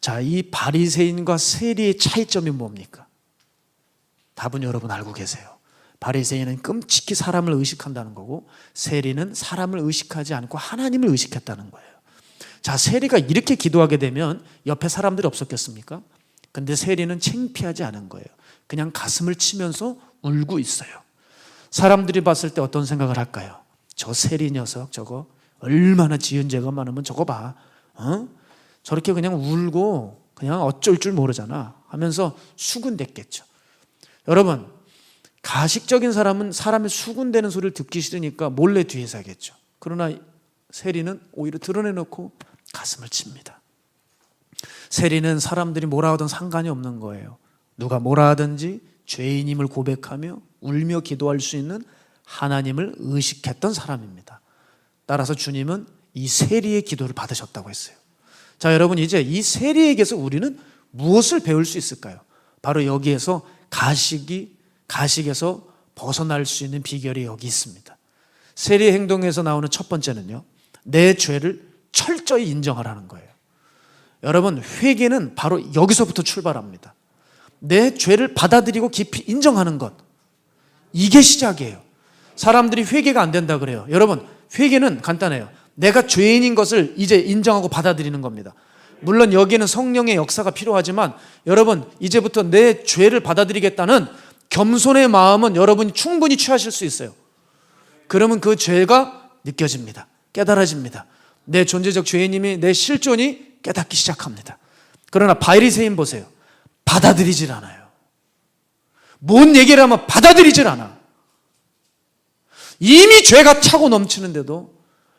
A: 자, 이 바리새인과 세리의 차이점이 뭡니까? 답은 여러분 알고 계세요. 바리새인은 끔찍히 사람을 의식한다는 거고 세리는 사람을 의식하지 않고 하나님을 의식했다는 거예요. 자, 세리가 이렇게 기도하게 되면 옆에 사람들이 없었겠습니까? 근데 세리는 창피하지 않은 거예요. 그냥 가슴을 치면서 울고 있어요. 사람들이 봤을 때 어떤 생각을 할까요? 저 세리 녀석 저거 얼마나 지은 죄가 많으면 저거 봐. 저렇게 그냥 울고 그냥 어쩔 줄 모르잖아 하면서 수군댔겠죠. 여러분, 가식적인 사람은 사람의 수군대는 소리를 듣기 싫으니까 몰래 뒤에서 하겠죠. 그러나 세리는 오히려 드러내놓고 가슴을 칩니다. 세리는 사람들이 뭐라 하든 상관이 없는 거예요. 누가 뭐라 하든지 죄인임을 고백하며 울며 기도할 수 있는 하나님을 의식했던 사람입니다. 따라서 주님은 이 세리의 기도를 받으셨다고 했어요. 자, 여러분, 이제 이 세리에게서 우리는 무엇을 배울 수 있을까요? 바로 여기에서 가식에서 벗어날 수 있는 비결이 여기 있습니다. 세리의 행동에서 나오는 첫 번째는요, 내 죄를 철저히 인정하라는 거예요. 여러분, 회개는 바로 여기서부터 출발합니다. 내 죄를 받아들이고 깊이 인정하는 것, 이게 시작이에요. 사람들이 회개가 안 된다 그래요. 여러분, 회개는 간단해요. 내가 죄인인 것을 이제 인정하고 받아들이는 겁니다. 물론 여기에는 성령의 역사가 필요하지만 여러분, 이제부터 내 죄를 받아들이겠다는 겸손의 마음은 여러분이 충분히 취하실 수 있어요. 그러면 그 죄가 느껴집니다. 깨달아집니다. 내 존재적 죄인임이, 내 실존이 깨닫기 시작합니다. 그러나 바리새인 보세요. 받아들이질 않아요. 뭔 얘기를 하면 받아들이질 않아. 이미 죄가 차고 넘치는데도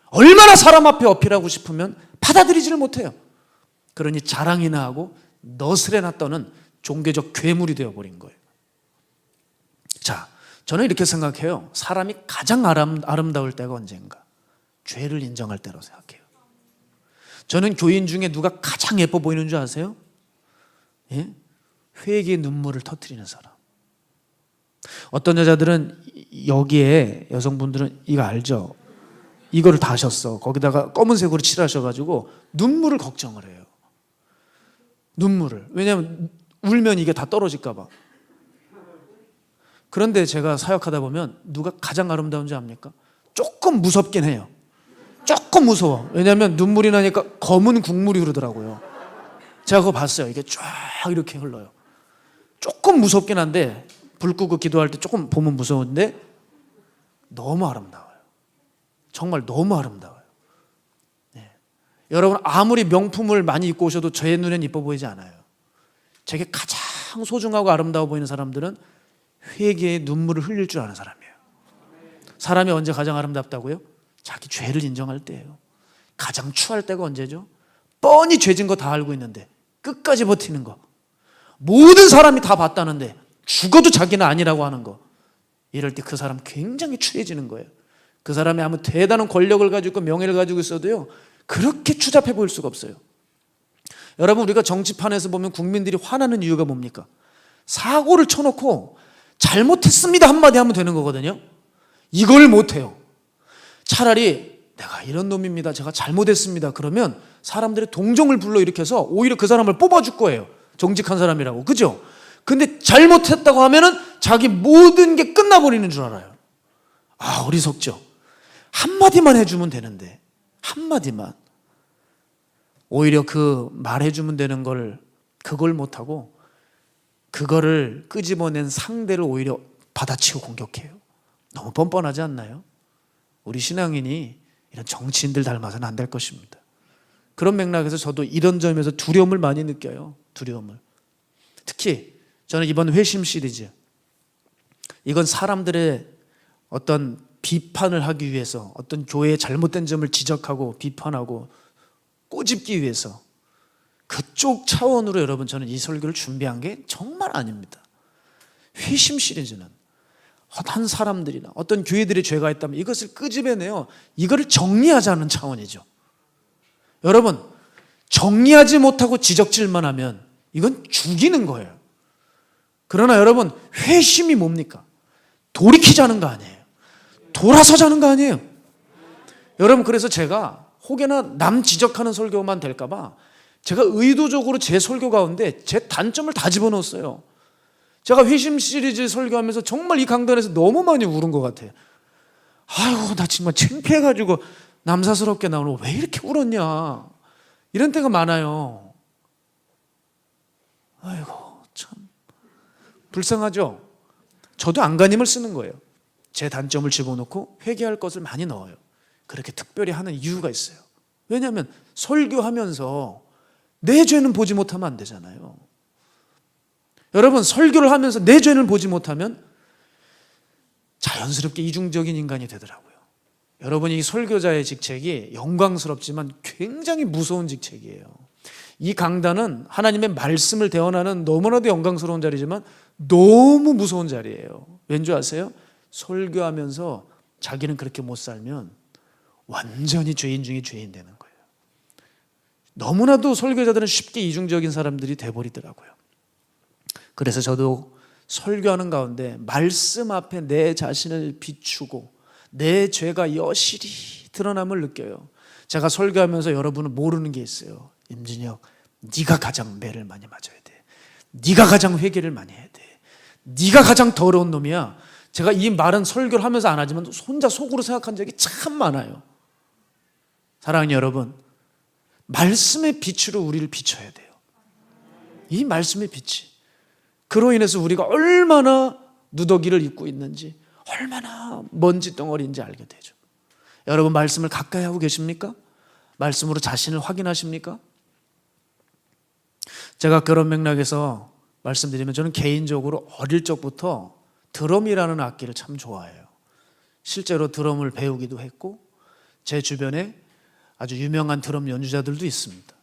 A: 얼마나 사람 앞에 어필하고 싶으면 받아들이지를 못해요. 그러니 자랑이나 하고 너스레나 떠는 종교적 괴물이 되어버린 거예요. 자, 저는 이렇게 생각해요. 사람이 가장 아름다울 때가 언젠가? 죄를 인정할 때라고 생각해요. 저는 교인 중에 누가 가장 예뻐 보이는 줄 아세요? 예? 회개의 눈물을 터뜨리는 사람. 어떤 여자들은 여기에, 여성분들은 이거 알죠? 이거를 다 하셨어. 거기다가 검은색으로 칠하셔가지고 눈물을 걱정을 해요. 눈물을. 왜냐하면 울면 이게 다 떨어질까 봐. 그런데 제가 사역하다 보면 누가 가장 아름다운지 압니까? 조금 무섭긴 해요. 조금 무서워. 왜냐하면 눈물이 나니까 검은 국물이 흐르더라고요. 제가 그거 봤어요. 이게 쫙 이렇게 흘러요. 조금 무섭긴 한데, 불 끄고 기도할 때 조금 보면 무서운데 너무 아름다워요. 정말 너무 아름다워요. 네. 여러분, 아무리 명품을 많이 입고 오셔도 제 눈엔 이뻐 보이지 않아요. 제게 가장 소중하고 아름다워 보이는 사람들은 회개의 눈물을 흘릴 줄 아는 사람이에요. 사람이 언제 가장 아름답다고요? 자기 죄를 인정할 때예요. 가장 추할 때가 언제죠? 뻔히 죄진 거 다 알고 있는데 끝까지 버티는 거. 모든 사람이 다 봤다는데 죽어도 자기는 아니라고 하는 거. 이럴 때 그 사람 굉장히 추해지는 거예요. 그 사람이 아무 대단한 권력을 가지고 있고 명예를 가지고 있어도요, 그렇게 추잡해 보일 수가 없어요. 여러분, 우리가 정치판에서 보면 국민들이 화나는 이유가 뭡니까? 사고를 쳐놓고 잘못했습니다 한마디 하면 되는 거거든요. 이걸 못해요. 차라리 내가 이런 놈입니다, 제가 잘못했습니다, 그러면 사람들의 동정을 불러일으켜서 오히려 그 사람을 뽑아줄 거예요. 정직한 사람이라고. 그죠? 근데 잘못했다고 하면은 자기 모든 게 끝나버리는 줄 알아요. 아, 어리석죠? 한마디만 해주면 되는데, 한마디만. 오히려 그 말해주면 되는 걸, 그걸 못하고 그거를 끄집어낸 상대를 오히려 받아치고 공격해요. 너무 뻔뻔하지 않나요? 우리 신앙인이 이런 정치인들 닮아서는 안 될 것입니다. 그런 맥락에서 저도 이런 점에서 두려움을 많이 느껴요. 두려움을. 특히 저는 이번 회심 시리즈, 이건 사람들의 어떤 비판을 하기 위해서, 어떤 교회의 잘못된 점을 지적하고 비판하고 꼬집기 위해서, 그쪽 차원으로 여러분, 저는 이 설교를 준비한 게 정말 아닙니다. 회심 시리즈는 한 사람들이나 어떤 교회들이 죄가 있다면 이것을 끄집어내요, 이거를 정리하자는 차원이죠. 여러분, 정리하지 못하고 지적질만 하면 이건 죽이는 거예요. 그러나 여러분, 회심이 뭡니까? 돌이키자는 거 아니에요. 돌아서자는 거 아니에요. 여러분, 그래서 제가 혹여나 남 지적하는 설교만 될까 봐 제가 의도적으로 제 설교 가운데 제 단점을 다 집어넣었어요. 제가 회심 시리즈 설교하면서 정말 이 강단에서 너무 많이 울은 것 같아요. 아이고, 나 정말 창피해가지고 남사스럽게 나오는, 왜 이렇게 울었냐, 이런 때가 많아요. 아이고, 참 불쌍하죠? 저도 안간힘을 쓰는 거예요. 제 단점을 집어넣고 회개할 것을 많이 넣어요. 그렇게 특별히 하는 이유가 있어요. 왜냐하면 설교하면서 내 죄는 보지 못하면 안 되잖아요. 여러분, 설교를 하면서 내 죄를 보지 못하면 자연스럽게 이중적인 인간이 되더라고요. 여러분, 이 설교자의 직책이 영광스럽지만 굉장히 무서운 직책이에요. 이 강단은 하나님의 말씀을 대언하는 너무나도 영광스러운 자리지만 너무 무서운 자리예요. 왠지 아세요? 설교하면서 자기는 그렇게 못 살면 완전히 죄인 중에 죄인 되는 거예요. 너무나도 설교자들은 쉽게 이중적인 사람들이 돼버리더라고요. 그래서 저도 설교하는 가운데 말씀 앞에 내 자신을 비추고 내 죄가 여실히 드러남을 느껴요. 제가 설교하면서 여러분은 모르는 게 있어요. 임진혁, 네가 가장 매를 많이 맞아야 돼. 네가 가장 회개를 많이 해야 돼. 네가 가장 더러운 놈이야. 제가 이 말은 설교를 하면서 안 하지만 혼자 속으로 생각한 적이 참 많아요. 사랑하는 여러분, 말씀의 빛으로 우리를 비춰야 돼요. 이 말씀의 빛이, 그로 인해서 우리가 얼마나 누더기를 입고 있는지, 얼마나 먼지 덩어리인지 알게 되죠. 여러분, 말씀을 가까이 하고 계십니까? 말씀으로 자신을 확인하십니까? 제가 그런 맥락에서 말씀드리면 저는 개인적으로 어릴 적부터 드럼이라는 악기를 참 좋아해요. 실제로 드럼을 배우기도 했고 제 주변에 아주 유명한 드럼 연주자들도 있습니다.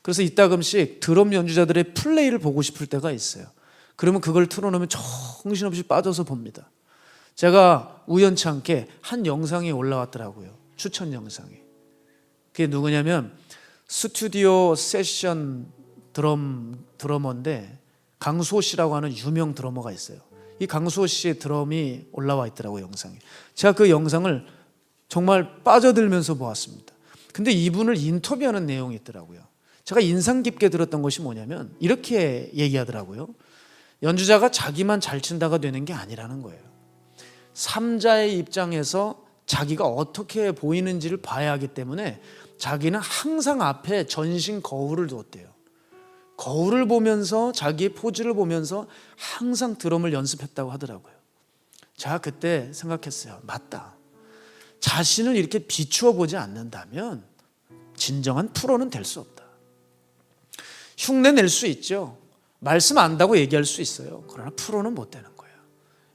A: 그래서 이따금씩 드럼 연주자들의 플레이를 보고 싶을 때가 있어요. 그러면 그걸 틀어놓으면 정신없이 빠져서 봅니다. 제가 우연치 않게 한 영상이 올라왔더라고요. 추천 영상이. 그게 누구냐면 스튜디오 세션 드러머인데 강수호 씨라고 하는 유명 드러머가 있어요. 이 강수호 씨의 드럼이 올라와 있더라고요, 영상에. 제가 그 영상을 정말 빠져들면서 보았습니다. 근데 이분을 인터뷰하는 내용이 있더라고요. 제가 인상 깊게 들었던 것이 뭐냐면 이렇게 얘기하더라고요. 연주자가 자기만 잘 친다가 되는 게 아니라는 거예요. 삼자의 입장에서 자기가 어떻게 보이는지를 봐야 하기 때문에 자기는 항상 앞에 전신 거울을 두었대요. 거울을 보면서 자기의 포즈를 보면서 항상 드럼을 연습했다고 하더라고요. 제가 그때 생각했어요. 맞다. 자신을 이렇게 비추어 보지 않는다면 진정한 프로는 될 수 없다. 흉내 낼 수 있죠. 말씀 안다고 얘기할 수 있어요. 그러나 프로는 못 되는 거예요.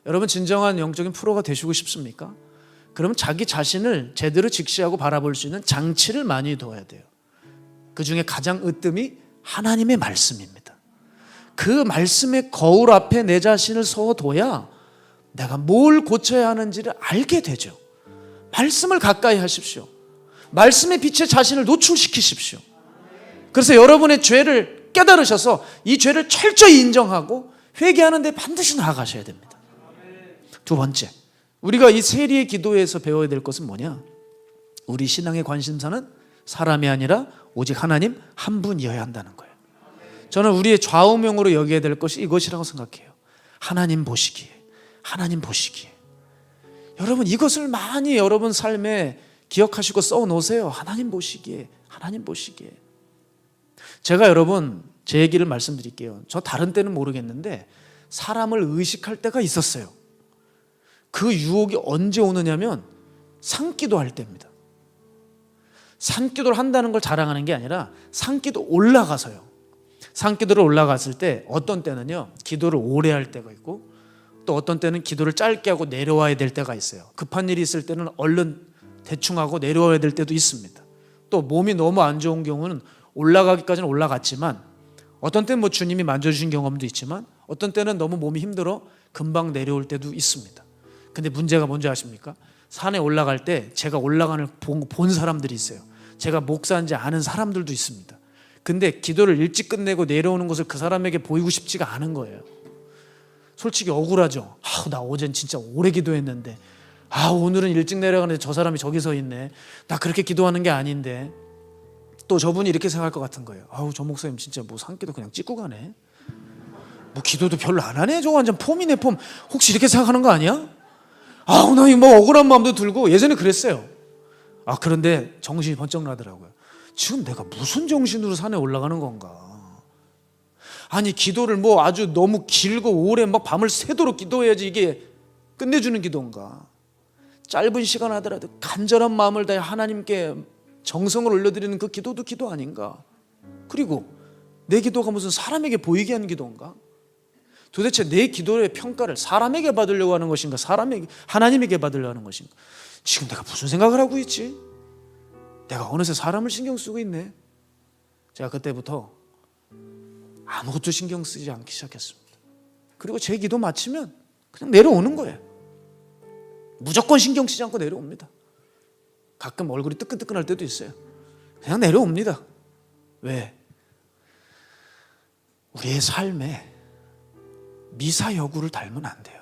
A: 여러분 진정한 영적인 프로가 되시고 싶습니까? 그러면 자기 자신을 제대로 직시하고 바라볼 수 있는 장치를 많이 둬야 돼요. 그 중에 가장 으뜸이 하나님의 말씀입니다. 그 말씀의 거울 앞에 내 자신을 서둬야 내가 뭘 고쳐야 하는지를 알게 되죠. 말씀을 가까이 하십시오. 말씀의 빛에 자신을 노출시키십시오. 그래서 여러분의 죄를 깨달으셔서 이 죄를 철저히 인정하고 회개하는 데 반드시 나아가셔야 됩니다. 두 번째, 우리가 이 세리의 기도에서 배워야 될 것은 뭐냐? 우리 신앙의 관심사는 사람이 아니라 오직 하나님 한 분이어야 한다는 거예요. 저는 우리의 좌우명으로 여겨야 될 것이 이것이라고 생각해요. 하나님 보시기에, 하나님 보시기에. 여러분 이것을 많이 여러분 삶에 기억하시고 써놓으세요. 하나님 보시기에, 하나님 보시기에. 제가 여러분 제 얘기를 말씀드릴게요. 저 다른 때는 모르겠는데 사람을 의식할 때가 있었어요. 그 유혹이 언제 오느냐면 산기도 할 때입니다. 산기도를 한다는 걸 자랑하는 게 아니라 산기도 올라가서요. 산기도를 올라갔을 때 어떤 때는요 기도를 오래 할 때가 있고 또 어떤 때는 기도를 짧게 하고 내려와야 될 때가 있어요. 급한 일이 있을 때는 얼른 대충 하고 내려와야 될 때도 있습니다. 또 몸이 너무 안 좋은 경우는 올라가기까지는 올라갔지만 어떤 때는 뭐 주님이 만져주신 경험도 있지만 어떤 때는 너무 몸이 힘들어 금방 내려올 때도 있습니다. 근데 문제가 뭔지 아십니까? 산에 올라갈 때 제가 올라가는 본 사람들이 있어요. 제가 목사인지 아는 사람들도 있습니다. 근데 기도를 일찍 끝내고 내려오는 것을 그 사람에게 보이고 싶지가 않은 거예요. 솔직히 억울하죠. 나 어젠 진짜 오래 기도했는데 오늘은 일찍 내려가는데 저 사람이 저기 서 있네. 나 그렇게 기도하는 게 아닌데. 또 저분이 이렇게 생각할 것 같은 거예요. 저 목사님 진짜 뭐 산기도 그냥 찍고 가네. 뭐 기도도 별로 안 하네. 저거 완전 폼이네 폼. 혹시 이렇게 생각하는 거 아니야? 나 이 뭐 억울한 마음도 들고 예전에 그랬어요. 그런데 정신이 번쩍 나더라고요. 지금 내가 무슨 정신으로 산에 올라가는 건가? 아니 기도를 뭐 아주 너무 길고 오래 막 밤을 새도록 기도해야지 이게 끝내주는 기도인가? 짧은 시간 하더라도 간절한 마음을 다해 하나님께 정성을 올려드리는 그 기도도 기도 아닌가? 그리고 내 기도가 무슨 사람에게 보이게 하는 기도인가? 도대체 내 기도의 평가를 사람에게 받으려고 하는 것인가? 하나님에게 받으려고 하는 것인가? 지금 내가 무슨 생각을 하고 있지? 내가 어느새 사람을 신경 쓰고 있네. 제가 그때부터 아무것도 신경 쓰지 않기 시작했습니다. 그리고 제 기도 마치면 그냥 내려오는 거예요. 무조건 신경 쓰지 않고 내려옵니다. 가끔 얼굴이 뜨끈뜨끈할 때도 있어요. 그냥 내려옵니다. 왜? 우리의 삶에 미사 여구를 닮으면 안 돼요.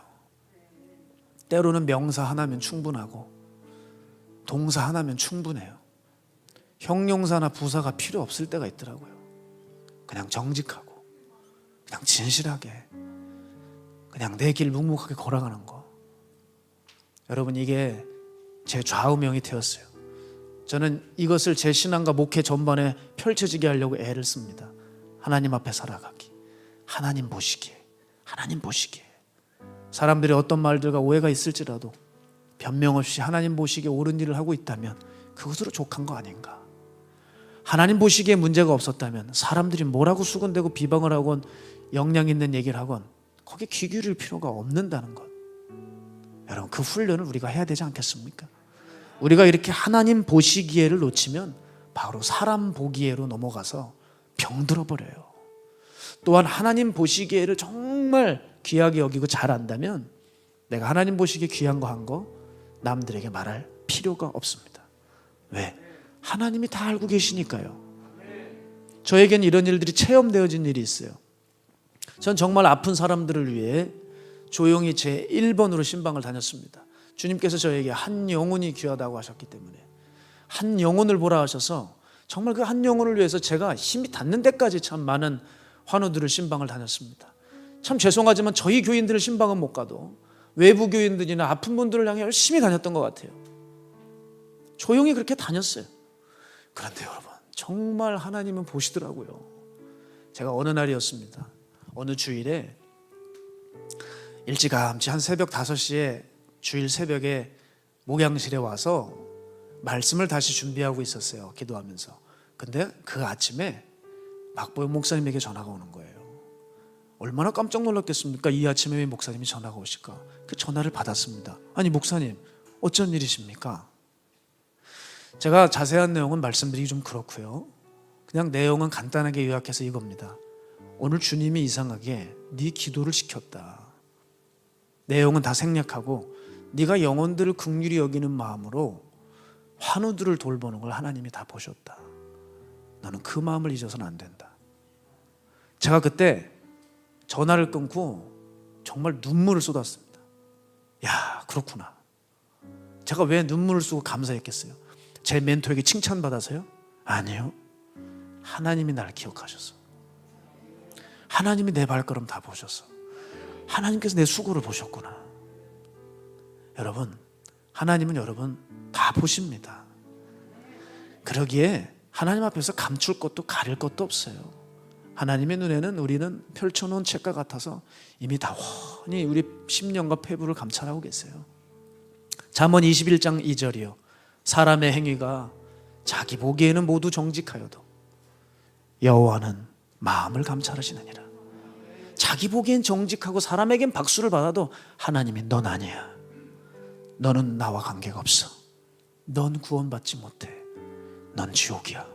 A: 때로는 명사 하나면 충분하고 동사 하나면 충분해요. 형용사나 부사가 필요 없을 때가 있더라고요. 그냥 정직하고 그냥 진실하게 그냥 내 길 묵묵하게 걸어가는 거. 여러분 이게 제 좌우명이 되었어요. 저는 이것을 제 신앙과 목회 전반에 펼쳐지게 하려고 애를 씁니다. 하나님 앞에 살아가기, 하나님 보시기에, 하나님 보시기에. 사람들이 어떤 말들과 오해가 있을지라도 변명 없이 하나님 보시기에 옳은 일을 하고 있다면 그것으로 족한 거 아닌가? 하나님 보시기에 문제가 없었다면 사람들이 뭐라고 수군대고 비방을 하건 역량 있는 얘기를 하건 거기에 귀 기울일 필요가 없는다는 것. 여러분, 그 훈련을 우리가 해야 되지 않겠습니까? 우리가 이렇게 하나님 보시기에를 놓치면 바로 사람 보기에로 넘어가서 병들어 버려요. 또한 하나님 보시기에를 정말 귀하게 여기고 잘 안다면 내가 하나님 보시기에 귀한 거 한 거 남들에게 말할 필요가 없습니다. 왜? 하나님이 다 알고 계시니까요. 저에겐 이런 일들이 체험되어진 일이 있어요. 전 정말 아픈 사람들을 위해 조용히 제 1번으로 신방을 다녔습니다. 주님께서 저에게 한 영혼이 귀하다고 하셨기 때문에 한 영혼을 보라 하셔서 정말 그 한 영혼을 위해서 제가 힘이 닿는 데까지 참 많은 환우들을 신방을 다녔습니다. 참 죄송하지만 저희 교인들을 신방은 못 가도 외부 교인들이나 아픈 분들을 향해 열심히 다녔던 것 같아요. 조용히 그렇게 다녔어요. 그런데 여러분, 정말 하나님은 보시더라고요. 제가 어느 날이었습니다. 어느 주일에 일찌감치 한 새벽 5시에 주일 새벽에 목양실에 와서 말씀을 다시 준비하고 있었어요. 기도하면서. 근데 그 아침에 박보영 목사님에게 전화가 오는 거예요. 얼마나 깜짝 놀랐겠습니까? 이 아침에 왜 목사님이 전화가 오실까? 그 전화를 받았습니다. 아니 목사님, 어쩐 일이십니까? 제가 자세한 내용은 말씀드리기 좀 그렇고요. 그냥 내용은 간단하게 요약해서 이겁니다. 오늘 주님이 이상하게 네 기도를 시켰다. 내용은 다 생략하고 네가 영혼들을 긍휼히 여기는 마음으로 환우들을 돌보는 걸 하나님이 다 보셨다. 너는 그 마음을 잊어서는 안 된다. 제가 그때 전화를 끊고 정말 눈물을 쏟았습니다. 야, 그렇구나. 제가 왜 눈물을 쏘고 감사했겠어요? 제 멘토에게 칭찬받아서요? 아니요. 하나님이 날 기억하셔서, 하나님이 내 발걸음 다 보셔서, 하나님께서 내 수고를 보셨구나. 여러분, 하나님은 여러분 다 보십니다. 그러기에 하나님 앞에서 감출 것도 가릴 것도 없어요. 하나님의 눈에는 우리는 펼쳐놓은 책과 같아서 이미 다 훤히 우리 심령과 폐부를 감찰하고 계세요. 잠언 21장 2절이요. 사람의 행위가 자기 보기에는 모두 정직하여도 여호와는 마음을 감찰하시느니라. 자기 보기엔 정직하고 사람에겐 박수를 받아도 하나님이 넌 아니야. 너는 나와 관계가 없어. 넌 구원받지 못해. 넌 지옥이야.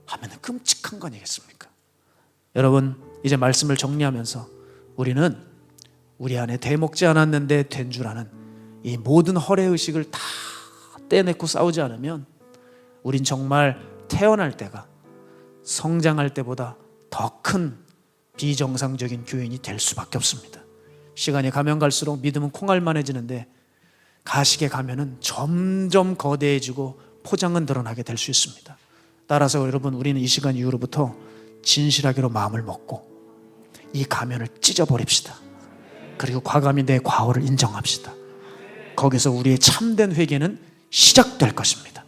A: 하면 끔찍한 거 아니겠습니까? 여러분, 이제 말씀을 정리하면서 우리는 우리 안에 대먹지 않았는데 된 줄 아는 이 모든 허례의식을 다 떼내고 싸우지 않으면 우린 정말 태어날 때가 성장할 때보다 더 큰 비정상적인 교인이 될 수밖에 없습니다. 시간이 가면 갈수록 믿음은 콩알만해지는데 가식에 가면은 점점 거대해지고 포장은 드러나게 될 수 있습니다. 따라서 여러분, 우리는 이 시간 이후로부터 진실하기로 마음을 먹고 이 가면을 찢어버립시다. 그리고 과감히 내 과오를 인정합시다. 거기서 우리의 참된 회개는 시작될 것입니다.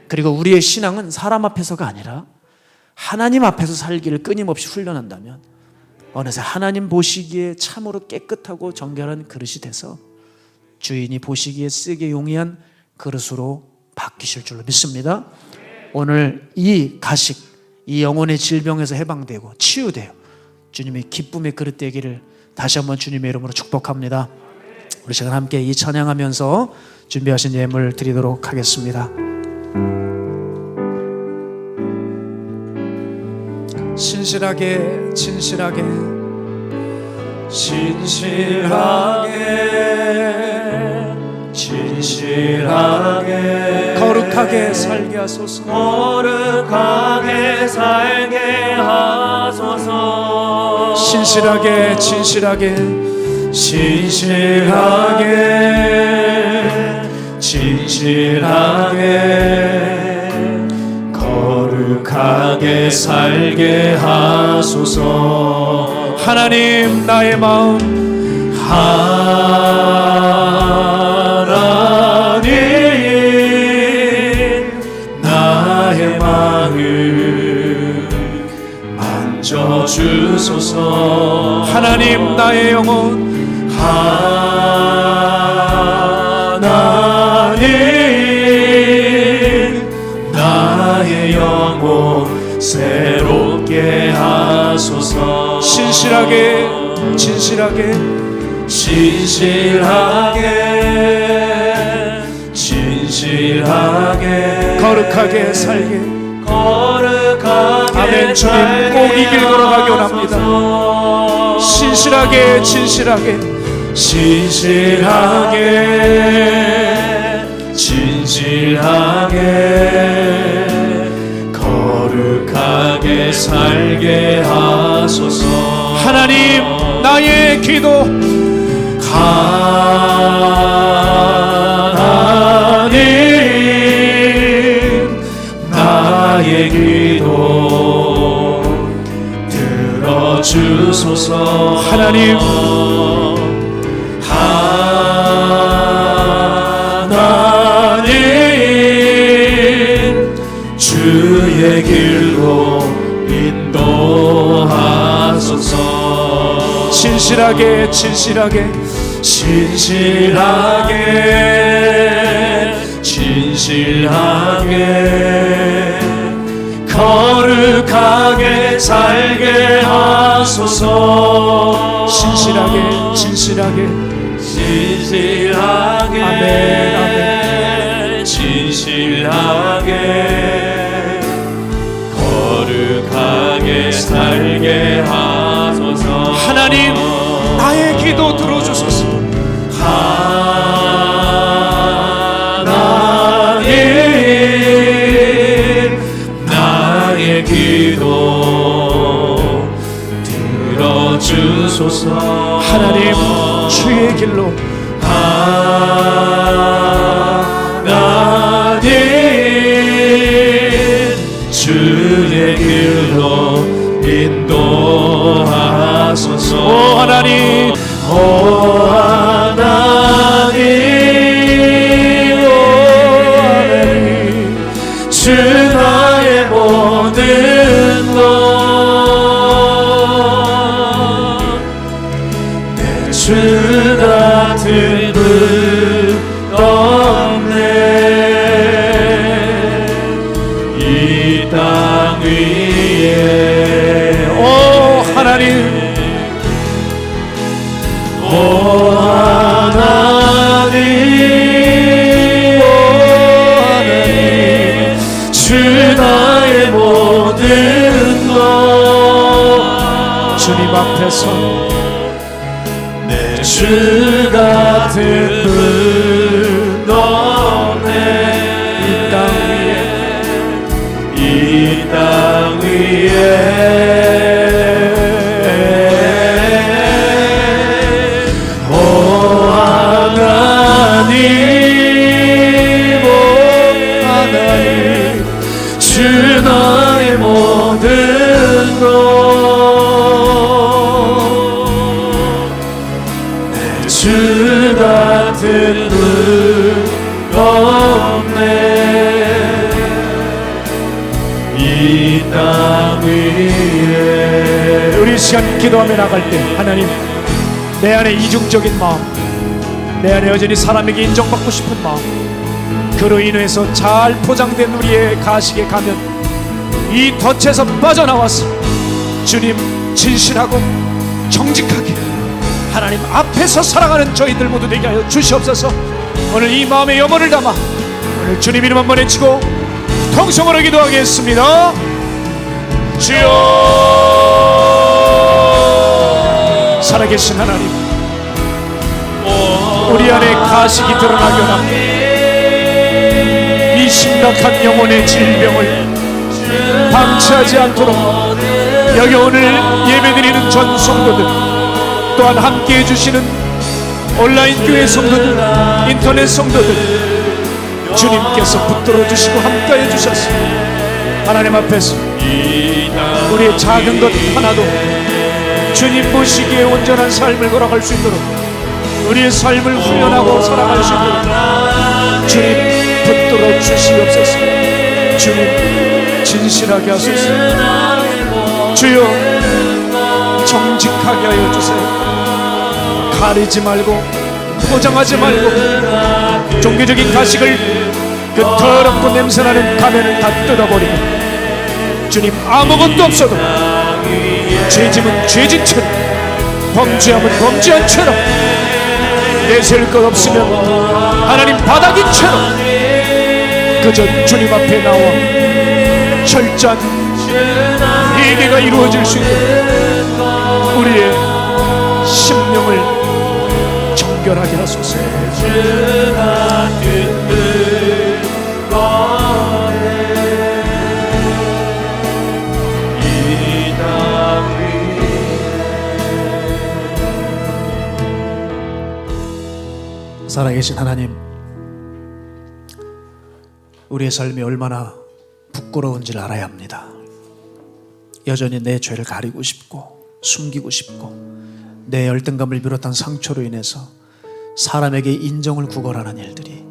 A: 그리고 우리의 신앙은 사람 앞에서가 아니라 하나님 앞에서 살기를 끊임없이 훈련한다면 어느새 하나님 보시기에 참으로 깨끗하고 정결한 그릇이 돼서 주인이 보시기에 쓰기 용이한 그릇으로 바뀌실 줄로 믿습니다. 오늘 이 가식, 이 영혼의 질병에서 해방되고 치유되어 주님의 기쁨의 그릇 되기를 다시 한번 주님의 이름으로 축복합니다. 우리 시간 함께 이 찬양하면서 준비하신 예물 드리도록 하겠습니다. 신실하게 진실하게 거룩하게 살게 하소서.
B: 거룩하게 살게 하소서.
A: 신실하게
B: 거룩하게 살게 하소서.
A: 하나님, 나의 마음
B: 하나님, 나의 마음 만져주소서.
A: 하나님, 나의 영혼
B: 하나님, 나의 영혼 하소서.
A: 신실하게 진실하게
B: 진실하게 진실하게
A: 거룩하게 살게.
B: 거룩하게
A: 아멘. 주님 꼭 이 길 걸어가기 원합니다. 신실하게 진실하게
B: 진실하게 진실하게 거룩하게 살게 하소서.
A: 하나님 나의 기도
B: 하나님 나의 기도 들어주소서.
A: 하나님
B: 하나님 주의 길로 인도하소서.
A: 진실하게 진실하게
B: 진실하게 진실하게 거룩하게 살게 하소서.
A: 진실하게 진실하게
B: 진실하게
A: 아멘, 아멘.
B: 진실하게 거룩하게 살게 하소서.
A: 하나님 나의 기도 들어주소서.
B: 하나님 나의 기도 들어주소서.
A: 하나님 주의 길로
B: 하나님 주의 길로 인도하소서.
A: 오 하나님
B: 오 하나님 오 하나님 주 나의 모든 것 내 주 같은 분 없네. 이 땅 위에
A: 오 하나님
B: 오 하나님 오 하나님 주 나의 모든 것
A: 주님 앞에서
B: 내 주 같은 분 없네. 이 땅 위에 오 하나님 오 하나님 주 나의 모든 것 내 주 같은 분 없네. 이 땅 위에
A: 우리 시간 기도하며 나갈 때 하나님 내 안에 이중적인 마음, 내 안에 여전히 사람에게 인정받고 싶은 마음, 그로 인해서 잘 포장된 우리의 가식의 가면 이 덫에서 빠져나와서 주님 진실하고 정직하게 하나님 앞에서 살아가는 저희들 모두 되게 하여 주시옵소서. 오늘 이 마음의 염원을 담아 오늘 주님 이름 한번 외치고 통성으로 기도하겠습니다. 주여 살아계신 하나님 우리 안에 가식이 드러나게 합니다. 이 심각한 영혼의 질병을 방치하지 않도록 여기 오늘 예배드리는 전 성도들 또한 함께 해주시는 온라인 교회 성도들 인터넷 성도들 주님께서 붙들어 주시고 함께 해주셔서 하나님 앞에서 우리의 작은 것 하나도 주님 보시기에 온전한 삶을 걸어갈 수 있도록 우리의 삶을 훈련하고 살아갈 수 있도록 주님 붙들어 주시옵소서. 주님 진실하게 하소서. 주여 정직하게 하여 주세요. 가리지 말고 포장하지 말고 종교적인 가식을 그 더럽고 냄새나는 가면을 다 뜯어버리고 주님 아무것도 없어도 죄짐은 죄진처럼 범죄함은 범죄한처럼 내세울 것 없으면 하나님 바닥인처럼 그저 주님 앞에 나와 철저한 회개가 이루어질 수 있도록 우리의 심령을 정결하게 하소서. 살아계신 하나님, 우리의 삶이 얼마나 부끄러운지를 알아야 합니다. 여전히 내 죄를 가리고 싶고 숨기고 싶고 내 열등감을 비롯한 상처로 인해서 사람에게 인정을 구걸하는 일들이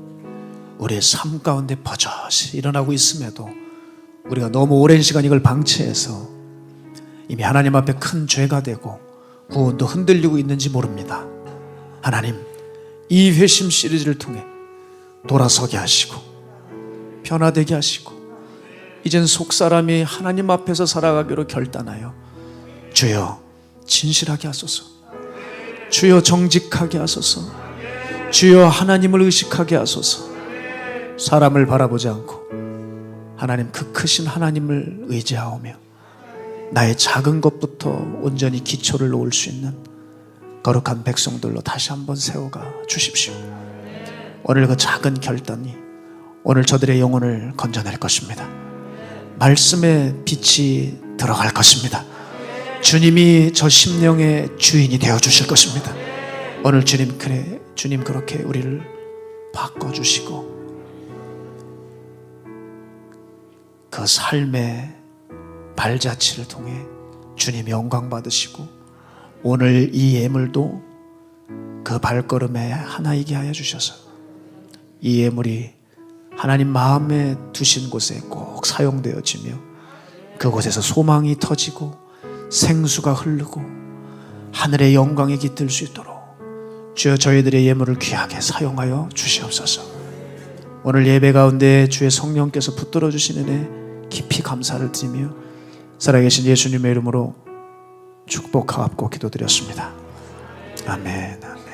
A: 우리의 삶 가운데 버젓이 일어나고 있음에도 우리가 너무 오랜 시간 이걸 방치해서 이미 하나님 앞에 큰 죄가 되고 구원도 흔들리고 있는지 모릅니다. 하나님, 이 회심 시리즈를 통해 돌아서게 하시고 변화되게 하시고 이젠 속사람이 하나님 앞에서 살아가기로 결단하여 주여 진실하게 하소서, 주여 정직하게 하소서, 주여 하나님을 의식하게 하소서. 사람을 바라보지 않고 하나님 그 크신 하나님을 의지하오며 나의 작은 것부터 온전히 기초를 놓을 수 있는 거룩한 백성들로 다시 한번 세워가 주십시오. 오늘 그 작은 결단이 오늘 저들의 영혼을 건져낼 것입니다. 말씀의 빛이 들어갈 것입니다. 주님이 저 심령의 주인이 되어 주실 것입니다. 오늘 주님 그렇게 우리를 바꿔주시고 그 삶의 발자취를 통해 주님 영광 받으시고 오늘 이 예물도 그 발걸음의 하나이게 하여 주셔서 이 예물이 하나님 마음에 두신 곳에 꼭 사용되어지며 그곳에서 소망이 터지고 생수가 흐르고 하늘의 영광에 깃들 수 있도록 주여 저희들의 예물을 귀하게 사용하여 주시옵소서. 오늘 예배 가운데 주의 성령께서 붙들어 주시는 은혜 깊이 감사를 드리며 살아계신 예수님의 이름으로 축복하옵고 기도드렸습니다. 아멘.